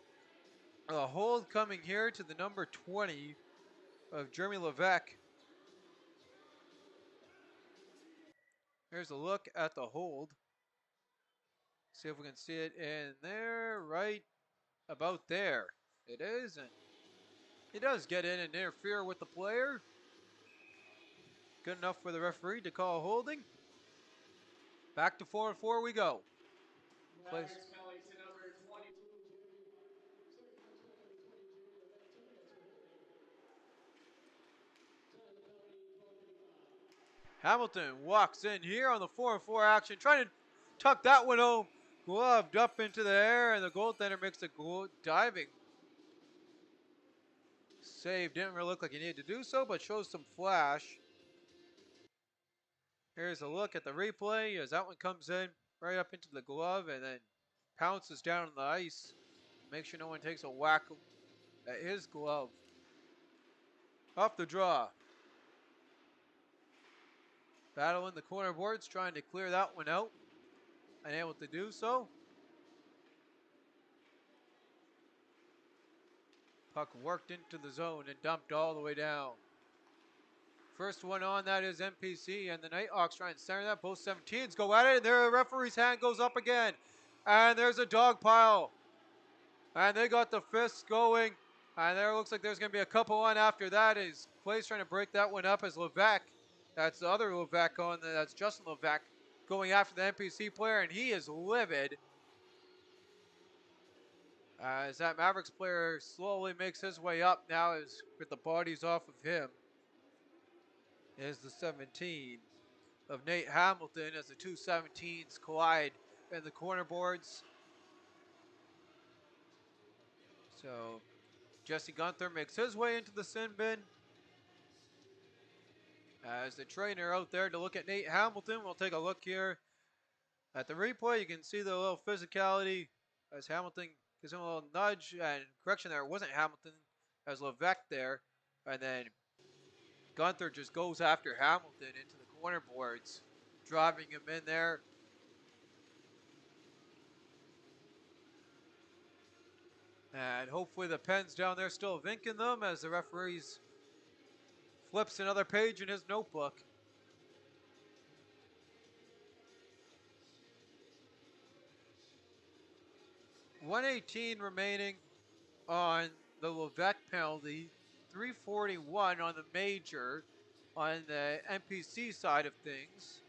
Speaker 1: a hold coming here to the number 20 of Jeremy Levesque. Here's a look at the hold. See if we can see it in there, right about there. It is, and he does get in and interfere with the player. Good enough for the referee to call holding. Back to 4-4 we go.
Speaker 2: Mavericks penalty to number 20.
Speaker 1: Hamilton walks in here on the 4-4 action, trying to tuck that one home. Gloved up into the air, and the goaltender makes a diving save. Didn't really look like he needed to do so, but shows some flash. Here's a look at the replay as that one comes in right up into the glove and then pounces down on the ice. Make sure no one takes a whack at his glove. Off the draw. Battling the corner boards, trying to clear that one out. Unable to do so. Puck worked into the zone and dumped all the way down. First one on that is NPC, and the Nighthawks trying to center that. Both 17s go at it, and their referee's hand goes up again. And there's a dog pile. And they got the fists going. And there looks like there's going to be a couple on after that. Is Clay's trying to break that one up as Levesque. That's the other Levesque on. That's Justin Levesque going after the NPC player, and he is livid. As that Mavericks player slowly makes his way up now, as with the bodies off of him, is the 17 of Nate Hamilton as the two 17s collide in the corner boards. So Jesse Gunther makes his way into the sin bin. As the trainer out there to look at Nate Hamilton, we'll take a look here at the replay. You can see the little physicality as Hamilton gives him a little nudge, and correction there, it wasn't Hamilton, as Levesque there. And then Gunther just goes after Hamilton into the corner boards, driving him in there. And hopefully the pen's down there still vinking them as the referees flips another page in his notebook. 118 remaining on the Levesque penalty, 341 on the major on the NPC side of things.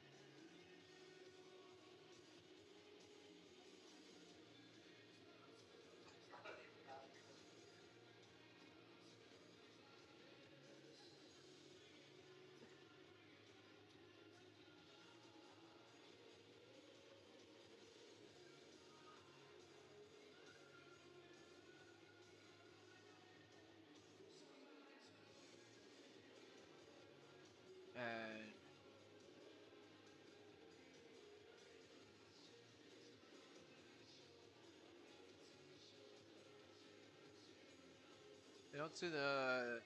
Speaker 1: And I don't see the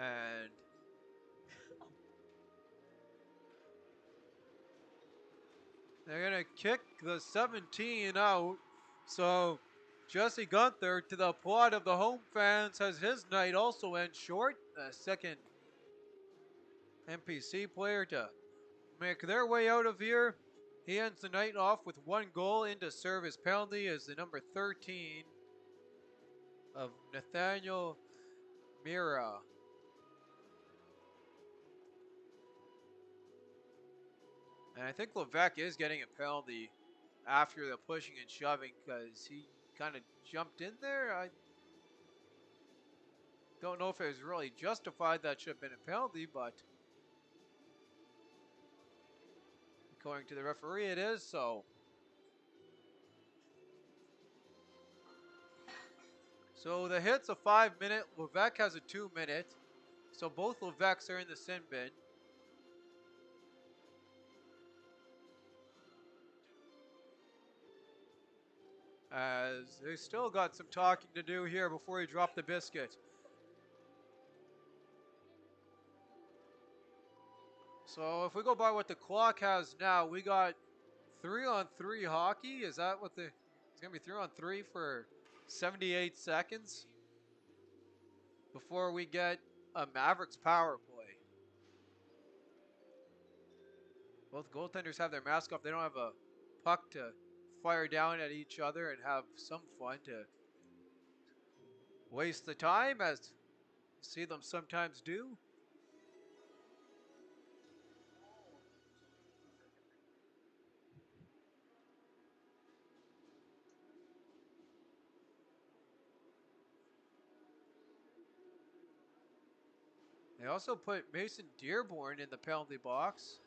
Speaker 1: And they're going to kick the 17 out. So Jesse Gunther, to the applaud of the home fans, has his night also end short. The second NPC player to make their way out of here. He ends the night off with 1 goal in to serve his penalty as the number 13 of Nathaniel Mira. And I think Levesque is getting a penalty after the pushing and shoving because he kind of jumped in there. I don't know if it was really justified. That should have been a penalty, but according to the referee, it is. So the hit's a 5-minute. Levesque has a 2-minute. So both Levesques are in the sin bin. As they still got some talking to do here before he dropped the biscuit. So if we go by what the clock has now, we got 3-on-3 hockey. Is that what it's gonna be 3-on-3 for 78 seconds before we get a Mavericks power play. Both goaltenders have their mask off. They don't have a puck to fire down at each other and have some fun to waste the time, as you see them sometimes do. They also put Mason Dearborn in the penalty box.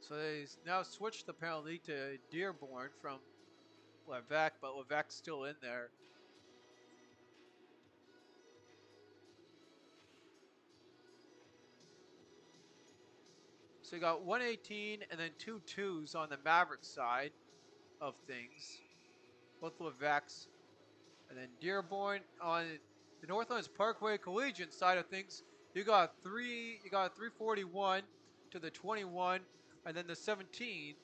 Speaker 1: So they now switched the penalty to Dearborn from Levesque, but Levesque's still in there. So you got 118 and then 2 2s on the Mavericks side of things. Both Levesque's. And then Dearborn on the Northlands Parkway Collegiate side of things. You got 341 to the 21, and then the 17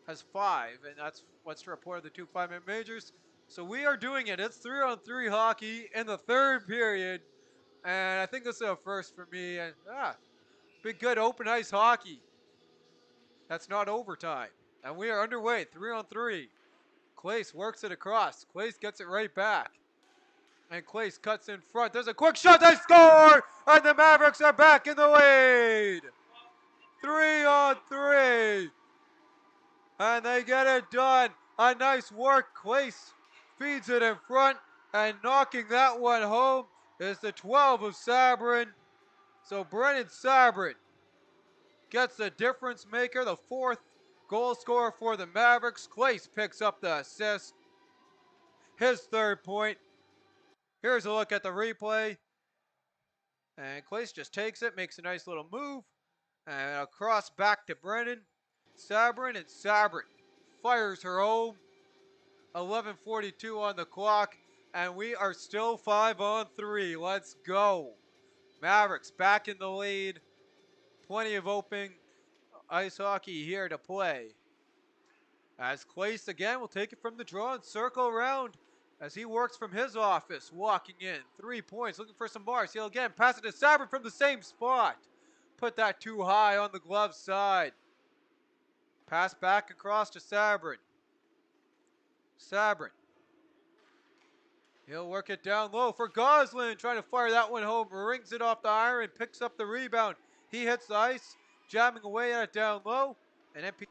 Speaker 1: has 5, and that's what's the report of the 2 5-minute majors. So we are doing it. It's 3-on-3 hockey in the third period, and I think this is a first for me. And big good open ice hockey. That's not overtime, and we are underway. 3-on-3. Clace works it across. Clace gets it right back. And Clace cuts in front. There's a quick shot. They score! And the Mavericks are back in the lead. 3-on-3. And they get it done. A nice work. Clace feeds it in front. And knocking that one home is the 12 of Sabrin. So Brennan Sabrin gets the difference maker, the 4th goal scorer for the Mavericks. Clace picks up the assist. His 3rd point. Here's a look at the replay. And Clace just takes it, makes a nice little move. And across back to Brennan. Sabrin, and Sabrin fires her home. 11:42 on the clock. And we are still 5-on-3. Let's go. Mavericks back in the lead. Plenty of open ice hockey here to play. As Clace again will take it from the draw and circle around as he works from his office, walking in. 3 points, looking for some bars. He'll again pass it to Sabrin from the same spot. Put that too high on the glove side. Pass back across to Sabrin. Sabrin. He'll work it down low for Goslin, trying to fire that one home. Rings it off the iron, picks up the rebound. He hits the ice, jamming away at it down low. And NPC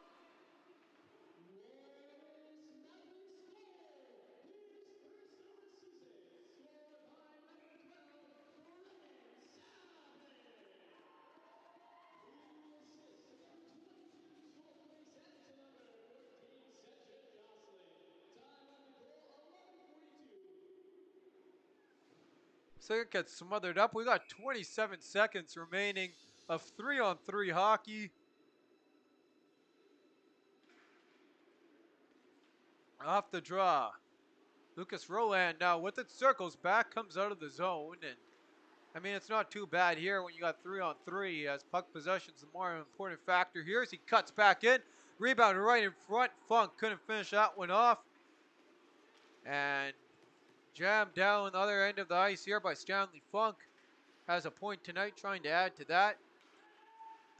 Speaker 1: Second gets smothered up. We got 27 seconds remaining of 3-on-3 hockey. Off the draw. Lucas Roland now with it, circles back, comes out of the zone. And I mean, it's not too bad here when you got 3-on-3, as puck possession's the more important factor here as he cuts back in. Rebound right in front. Funk couldn't finish that one off. And jammed down the other end of the ice here by Stanley Funk. Has a point tonight, trying to add to that.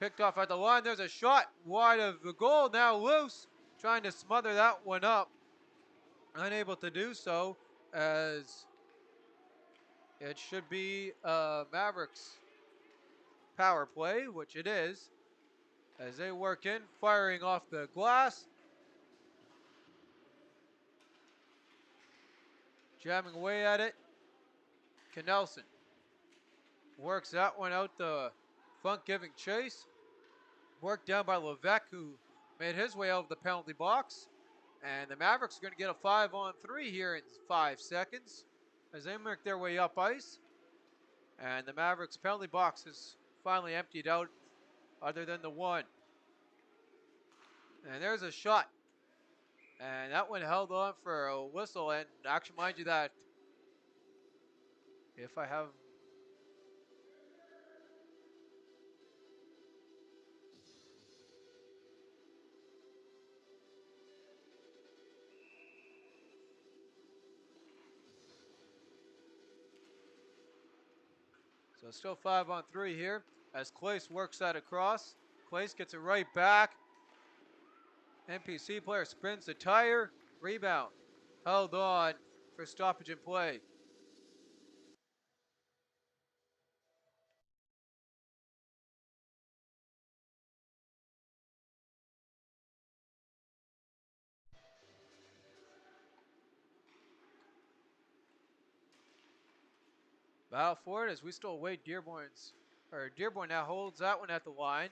Speaker 1: Picked off at the line. There's a shot wide of the goal. Now loose. Trying to smother that one up. Unable to do so, as it should be Mavericks power play, which it is, as they work in, firing off the glass. Jamming away at it. Knelson works that one out, the Funk giving chase. Worked down by Levesque, who made his way out of the penalty box. And the Mavericks are going to get a 5-on-3 here in 5 seconds as they make their way up ice. And the Mavericks penalty box is finally emptied out, other than the one. And there's a shot. And that one held on for a whistle. And actually, mind you that if I have... So still 5-on-3 here as Clace works that across. Clace gets it right back. NPC player spins the tire. Rebound. Held on for stoppage in play. Battle for it as we still await Dearborn's. Dearborn now holds that one at the line.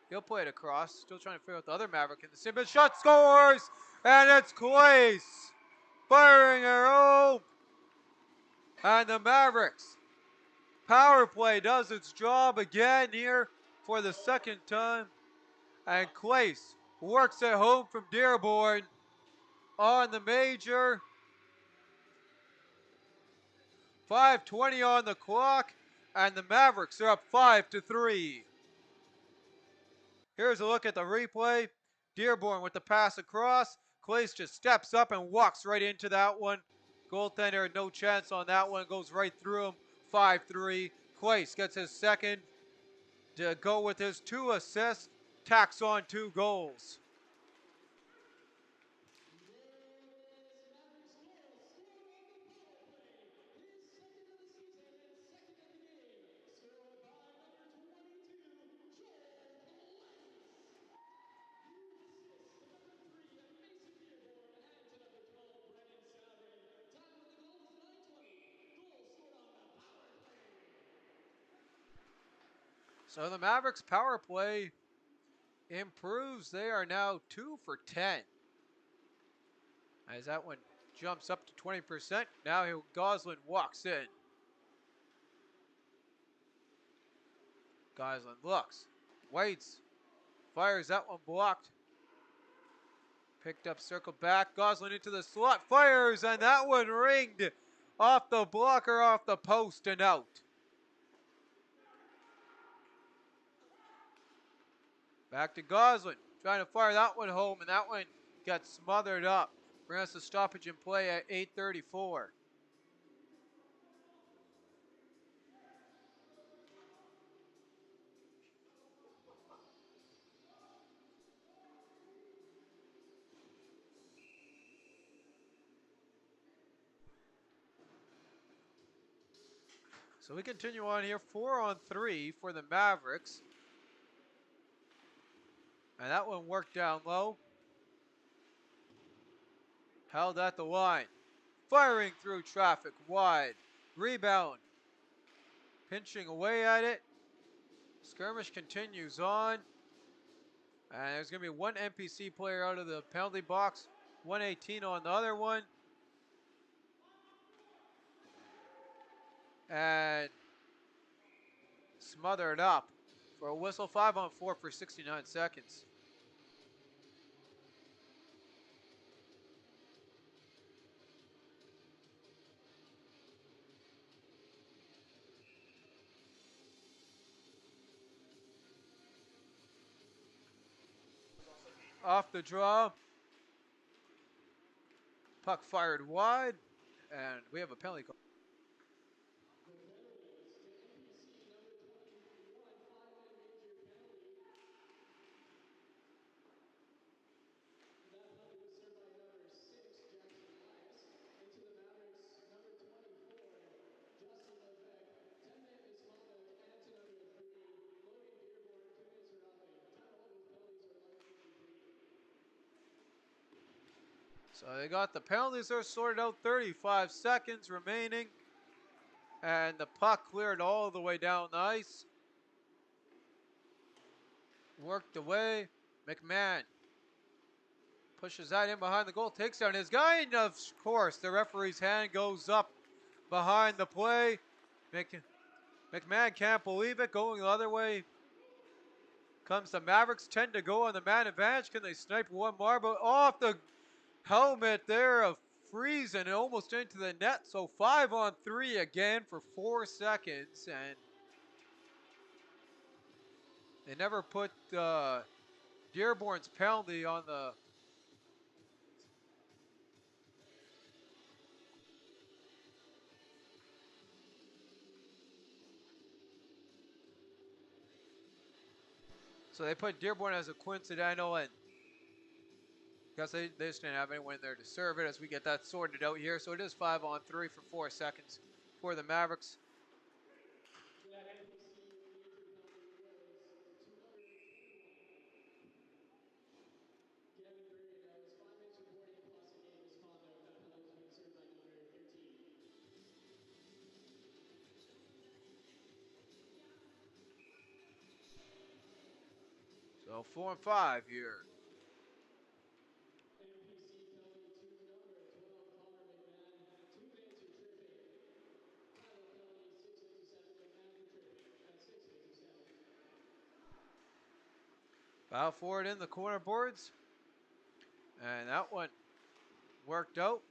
Speaker 1: He'll play it across. Still trying to figure out the other Maverick in the Simmons. Shot scores! And it's Clace firing her home. And the Mavericks power play does its job again here for the second time. And Clace works it home from Dearborn on the major. 5:20 on the clock, and the Mavericks are up 5-3. Here's a look at the replay. Dearborn with the pass across. Clace just steps up and walks right into that one. Goaltender, no chance on that one. Goes right through him. 5-3. Clace gets his second to go with his 2 assists. Tacks on 2 goals. So the Mavericks power play improves. They are now 2 for 10. As that one jumps up to 20%. Now Goslin walks in. Goslin looks, waits, fires that one blocked. Picked up, circled back. Goslin into the slot, fires, and that one ringed off the blocker, off the post, and out. Back to Goslin, trying to fire that one home, and that one got smothered up. Brings us a stoppage in play at 8:34. So we continue on here, 4-on-3 for the Mavericks. And that one worked down low. Held at the line. Firing through traffic wide. Rebound. Pinching away at it. Skirmish continues on. And there's going to be one NPC player out of the penalty box. 118 on the other one. And smothered up for a whistle. 5-on-4 for 69 seconds. Off the draw. Puck fired wide. And we have a penalty call.
Speaker 2: The penalties to NPC number 21, 5-minute major penalty. That penalty was served by number 6, Jackson Elias, into the Mavericks number 24, Justin Levesque. 10-minute misconduct, and another 3. Logan Dearborn, 2 minutes for nothing. Time all those penalties are 11:53.
Speaker 1: So they got the penalties are sorted out. 35 seconds remaining. And the puck cleared all the way down the ice. Worked away. McMahon pushes that in behind the goal. Takes down his guy. And of course, the referee's hand goes up behind the play. McMahon can't believe it. Going the other way comes the Mavericks. 10 to go on the man advantage. Can they snipe one more? But off the helmet there of Friesen and almost into the net. So 5-on-3 again for 4 seconds. And they never put Dearborn's penalty on the so they put Dearborn as a coincidental, and because they just didn't have anyone there to serve it as we get that sorted out here. So it is 5-on-3 for 4 seconds for the Mavericks.
Speaker 2: That NPC major penalty was to number 21. Gavin Berry, that was 5 minutes reporting plus a game misconduct. That penalty was being served by number 13.
Speaker 1: So 4 and 5 here.
Speaker 2: NPC penalty to number 12, Connor McMahon. 2 minutes for tripping. Final penalty, 6 minutes to 7. McMahon for tripping. That's 6 minutes to 7.
Speaker 1: Foul forward in the corner boards. And that one worked out.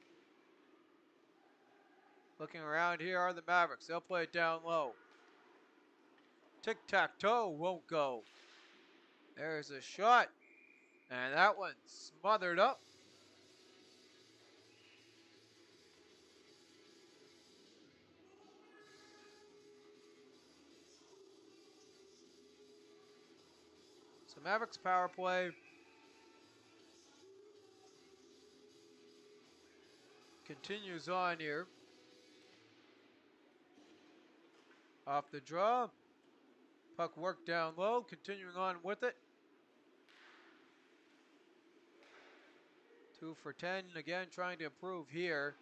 Speaker 1: Looking around here are the Mavericks. They'll play it down low. Tic-tac-toe won't go. There's a shot. And that one smothered up. So Mavericks power play continues on here. Off the draw. Puck worked down low, continuing on with it. 2 for 10, again trying to improve here.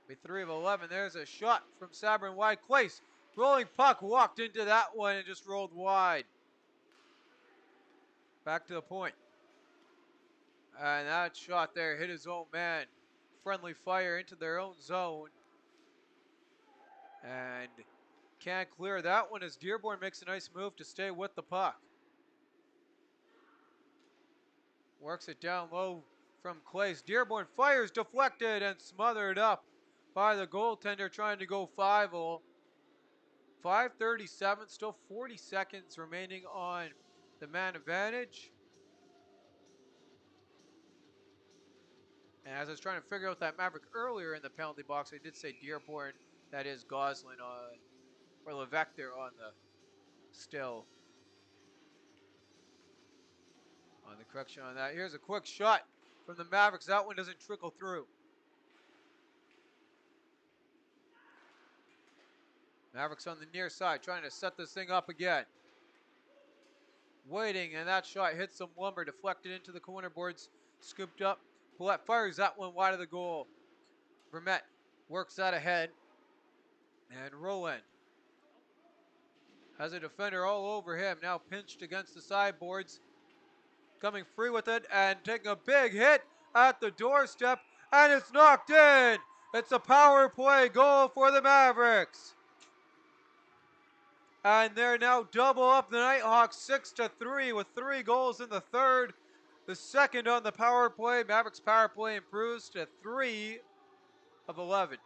Speaker 1: Be 3 of 11. There's a shot from Sabrin wide. Clace, rolling puck, walked into that one and just rolled wide. Back to the point. And that shot there hit his own man. Friendly fire into their own zone. And can't clear that one as Dearborn makes a nice move to stay with the puck. Works it down low from Clace. Dearborn fires, deflected and smothered up by the goaltender trying to go 5-0. 5:37, still 40 seconds remaining on the man advantage. And as I was trying to figure out that Maverick earlier in the penalty box, I did say Dearborn. That is Goslin on, or Levesque there on the still. On the correction on that. Here's a quick shot from the Mavericks. That one doesn't trickle through. Mavericks on the near side trying to set this thing up again. Waiting, and that shot hits some lumber, deflected into the corner boards, scooped up. Paulette fires that one wide of the goal. Vermette works that ahead. And Roland has a defender all over him, now pinched against the sideboards. Coming free with it and taking a big hit at the doorstep, and it's knocked in. It's a power play goal for the Mavericks. And they're now double up the Nighthawks 6-3 with 3 goals in the third. The second on the power play. Mavericks power play improves to 3 of 11.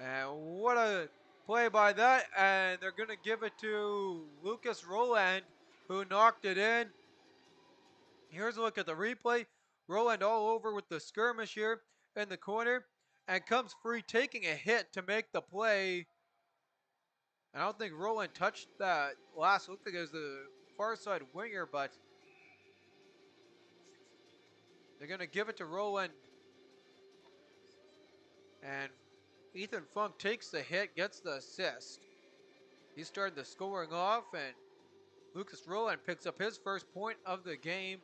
Speaker 1: And what a play by that. And they're going to give it to Lucas Roland, who knocked it in. Here's a look at the replay. Roland all over with the skirmish here in the corner and comes free, taking a hit to make the play. I don't think Roland touched that last. Looked like it was the far side winger, but they're going to give it to Roland. And Ethan Funk takes the hit, gets the assist. He started the scoring off, and Lucas Roland picks up his first point of the game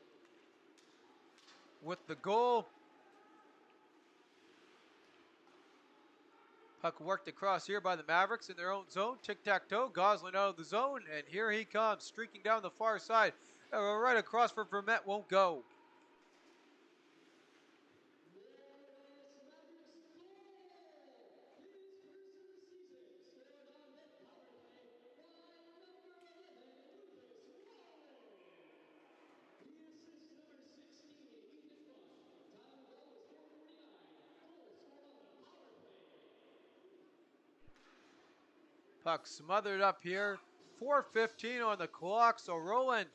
Speaker 1: with the goal. Puck worked across here by the Mavericks in their own zone. Tic-tac-toe, Goslin out of the zone, and here he comes, streaking down the far side. Right across for Vermette, won't go. Puck smothered up here. 4:15 on the clock, so Roland,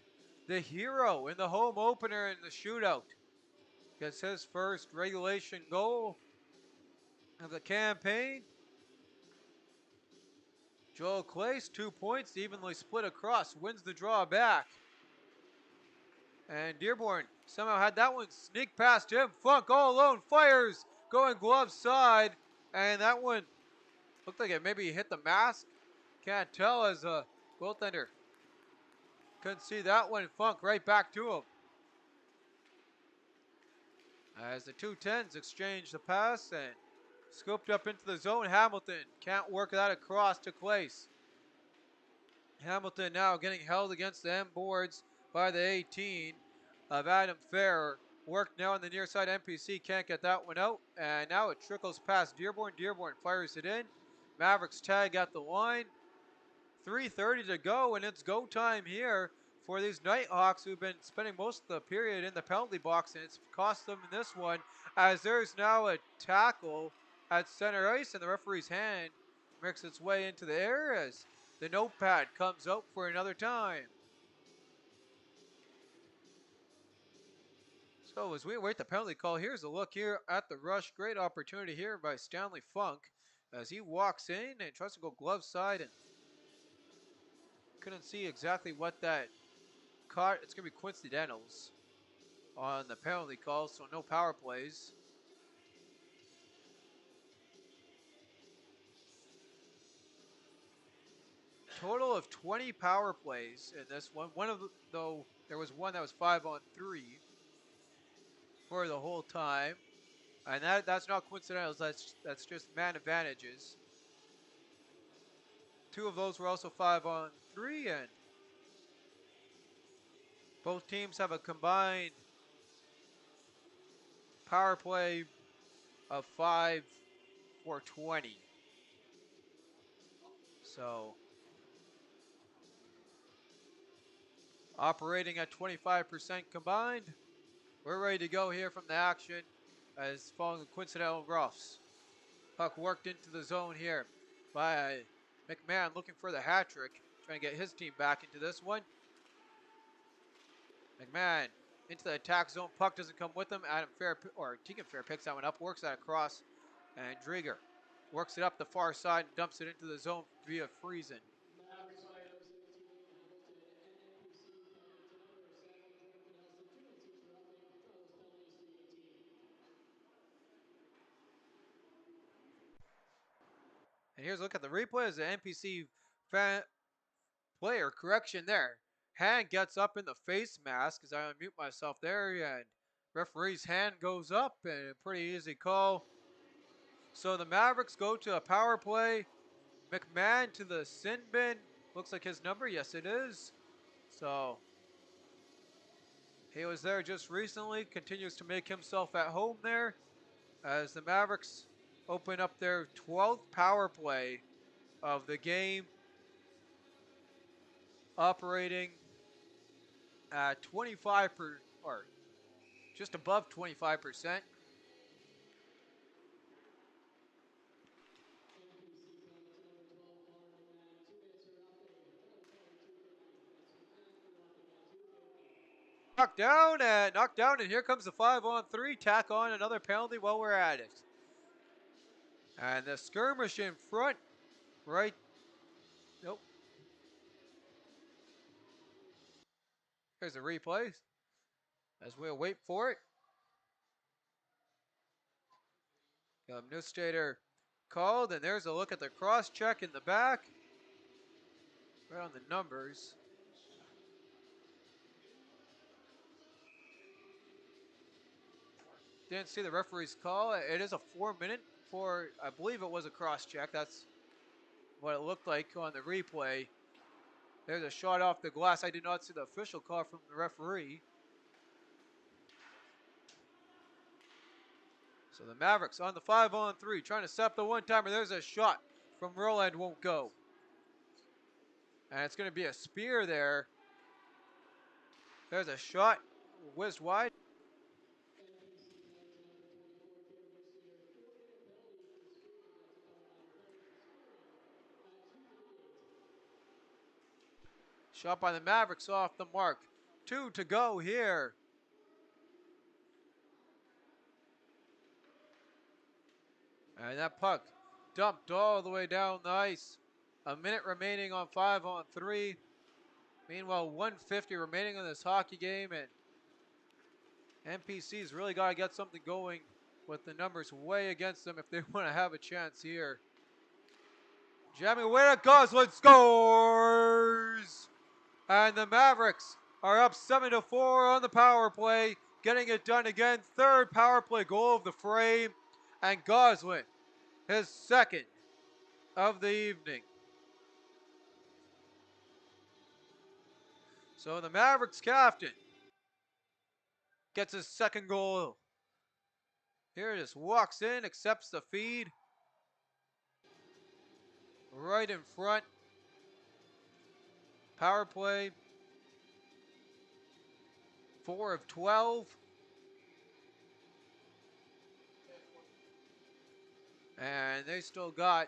Speaker 1: the hero in the home opener in the shootout, gets his first regulation goal of the campaign. Joel Clace, 2 points, evenly split across, wins the draw back. And Dearborn somehow had that one sneak past him. Funk all alone, fires, going glove side, and that one looked like it maybe hit the mask. Can't tell as a goaltender. Couldn't see that one. Funk right back to him. As the 210s exchange the pass and scooped up into the zone, Hamilton can't work that across to Clace. Hamilton now getting held against the end boards by the 18 of Adam Fair. Worked now on the near side. NPC can't get that one out. And now it trickles past Dearborn. Dearborn fires it in. Mavericks tag at the line. 3:30 to go, and it's go time here for these Nighthawks who've been spending most of the period in the penalty box, and it's cost them in this one as there's now a tackle at center ice, and the referee's hand makes its way into the air as the notepad comes out for another time. So as we await the penalty call, here's a look here at the rush. Great opportunity here by Stanley Funk as he walks in and tries to go glove side and couldn't see exactly what that caught. It's going to be coincidentals on the penalty call, so no power plays. Total of 20 power plays in this one. Though there was one that was 5-on-3 for the whole time. And that's not coincidentals, that's just man advantages. 2 of those were also 5-on-3, and both teams have a combined power play of 5 for 20. So operating at 25% combined. We're ready to go here from the action as following the coincidental roughs. Puck worked into the zone here by McMahon looking for the hat trick, trying to get his team back into this one. McMahon into the attack zone. Puck doesn't come with him. Tegan Fair picks that one up, works that across, and Drieger works it up the far side and dumps it into the zone via Friesen. And here's a look at the replay as the NPC player correction there. Hand gets up in the face mask as I unmute myself there, and referee's hand goes up, and a pretty easy call. So the Mavericks go to a power play. McMahon to the sin bin. Looks like his number. Yes, it is. So he was there just recently. Continues to make himself at home there as the Mavericks open up their 12th power play of the game, operating at 25 or just above 25%. Knocked down, and here comes the 5-on-3. Tack on another penalty while we're at it. And the skirmish in front, right? Nope. Here's the replay as we'll wait for it. Administrator called, and there's a look at the cross check in the back. Right on the numbers. Didn't see the referee's call. It is a 4-minute for, I believe it was a cross check. That's what it looked like on the replay. There's a shot off the glass. I did not see the official call from the referee. So the Mavericks on the 5-on-3, trying to set up the one-timer. There's a shot from Roland, won't go. And it's going to be a spear there. There's a shot, whizzed wide. Shot by the Mavericks off the mark. 2 to go here. And that puck dumped all the way down the ice. A minute remaining on 5-on-3. Meanwhile, 150 remaining in this hockey game, and NPC's really got to get something going with the numbers way against them if they want to have a chance here. Jamming away at Goslin, scores! And the Mavericks are up 7-4 on the power play, getting it done again. Third power play goal of the frame, and Goslin, his second of the evening. So the Mavericks captain gets his second goal. Here just walks in, accepts the feed. Right in front. Power play. 4 of 12. And they still got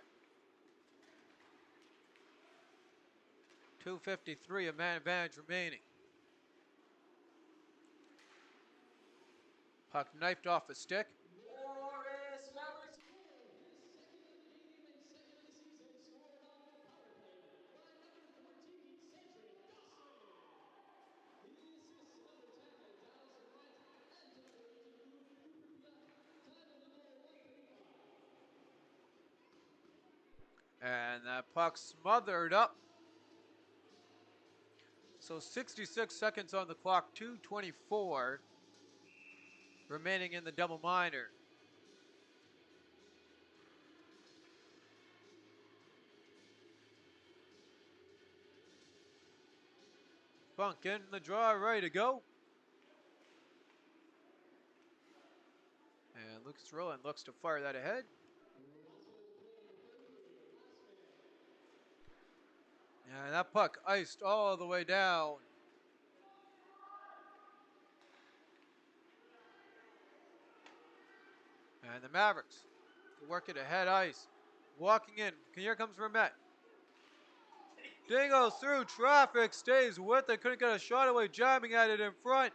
Speaker 1: 2:53 of man advantage remaining. Puck knifed off a stick.
Speaker 2: Morris Mavericks score his second of the game and second of the season, scored on the power play by number 14, Cedric Gosselin. The assists number 10, Dallas Bryant, and number 18, Cooper Piat. Time of the goal, 1:35.
Speaker 1: And that puck smothered up. So 66 seconds on the clock, 2:24 remaining in the double minor. Funk in the draw, ready to go. And Lucas Rowland looks to fire that ahead. And that puck iced all the way down. And the Mavericks work it ahead ice. Walking in. Here comes Vermette. Dingoes through traffic, stays with it. Couldn't get a shot away, jamming at it in front.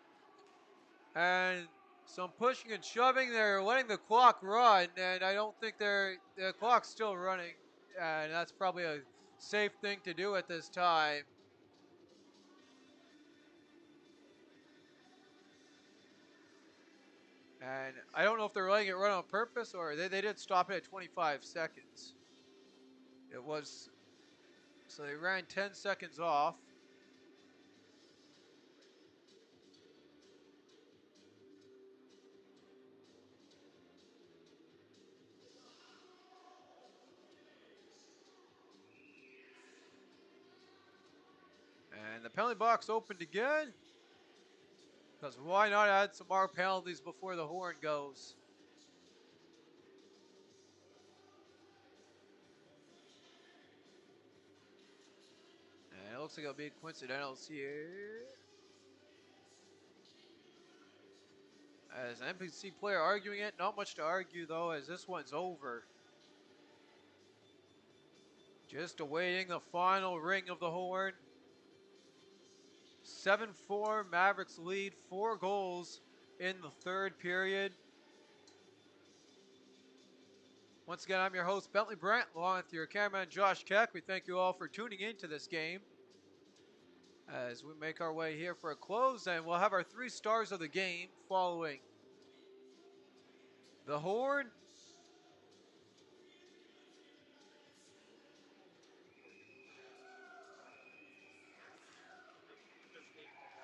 Speaker 1: And some pushing and shoving. They're letting the clock run, and I don't think the clock's still running. And that's probably a safe thing to do at this time. And I don't know if they're letting it run on purpose or they did stop it at 25 seconds. It was, so they ran 10 seconds off. And the penalty box opened again. Because why not add some more penalties before the horn goes? And it looks like it'll be coincidental here. As an NPC player arguing it, not much to argue though, as this one's over. Just awaiting the final ring of the horn. 7-4 Mavericks lead, 4 goals in the third period. Once again, I'm your host, Bentley Brandt, along with your cameraman, Josh Keck. We thank you all for tuning into this game as we make our way here for a close, and we'll have our 3 stars of the game following the horn,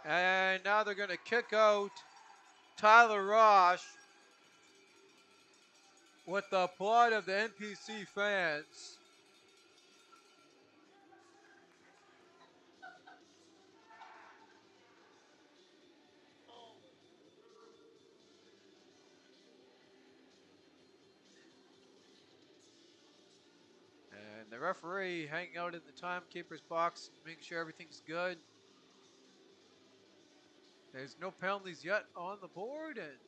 Speaker 1: and now they're going to kick out Tyler Rosh with the applaud of the NPC fans. And the referee hanging out in the timekeeper's box, making sure everything's good. There's no penalties yet on the board, and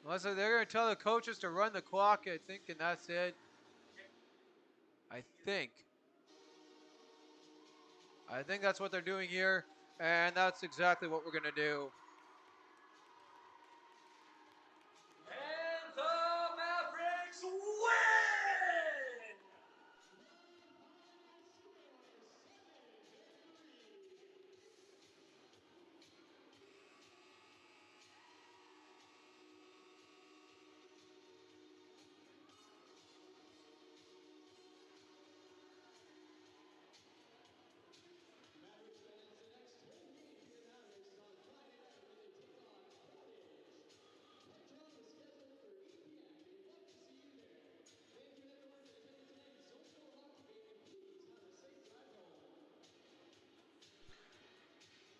Speaker 1: unless they're going to tell the coaches to run the clock, I think, and that's it. I think that's what they're doing here, and that's exactly what we're going to do.
Speaker 2: And the Mavericks win!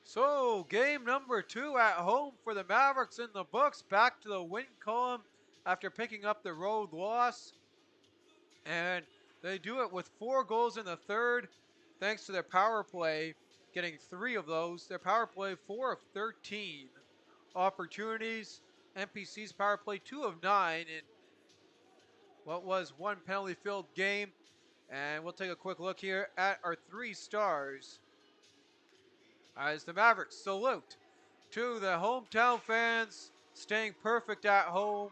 Speaker 1: So, game number 2 at home for the Mavericks in the books. Back to the win column after picking up the road loss. And they do it with 4 goals in the third, thanks to their power play, getting 3 of those. Their power play, 4 of 13 opportunities. NPC's power play, 2 of 9 in what was 1 penalty-filled game. And we'll take a quick look here at our 3 stars as the Mavericks salute to the hometown fans, staying perfect at home.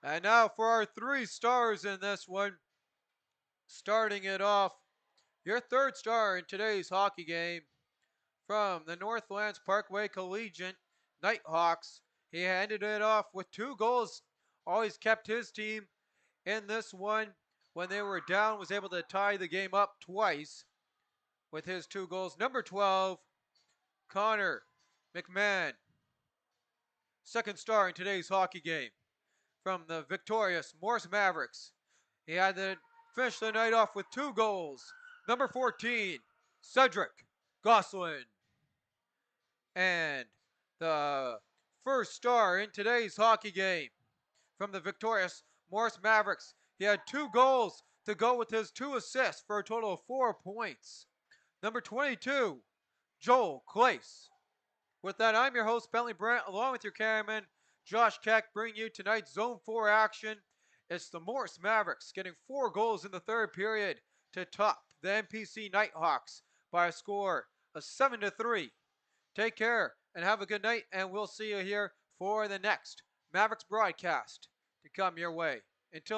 Speaker 1: And now for our 3 stars in this one. Starting it off, your 3rd star in today's hockey game from the Northlands Parkway Collegiate Nighthawks. He handed it off with 2 goals. Always kept his team in this one. When they were down, was able to tie the game up twice with his 2 goals. Number 12, Connor McMahon. 2nd star in today's hockey game from the victorious Morris Mavericks. He had to finish the night off with 2 goals. Number 14, Cedric Gosselin. And the 1st star in today's hockey game from the victorious Morris Mavericks. He had 2 goals to go with his 2 assists for a total of 4 points. Number 22, Joel Clace. With that, I'm your host, Bentley Brandt, along with your cameraman, Josh Keck, bringing you tonight's Zone 4 action. It's the Morris Mavericks getting 4 goals in the third period to top the NPC Nighthawks by a score of 7-3. Take care and have a good night, and we'll see you here for the next Mavericks broadcast to come your way. Until then.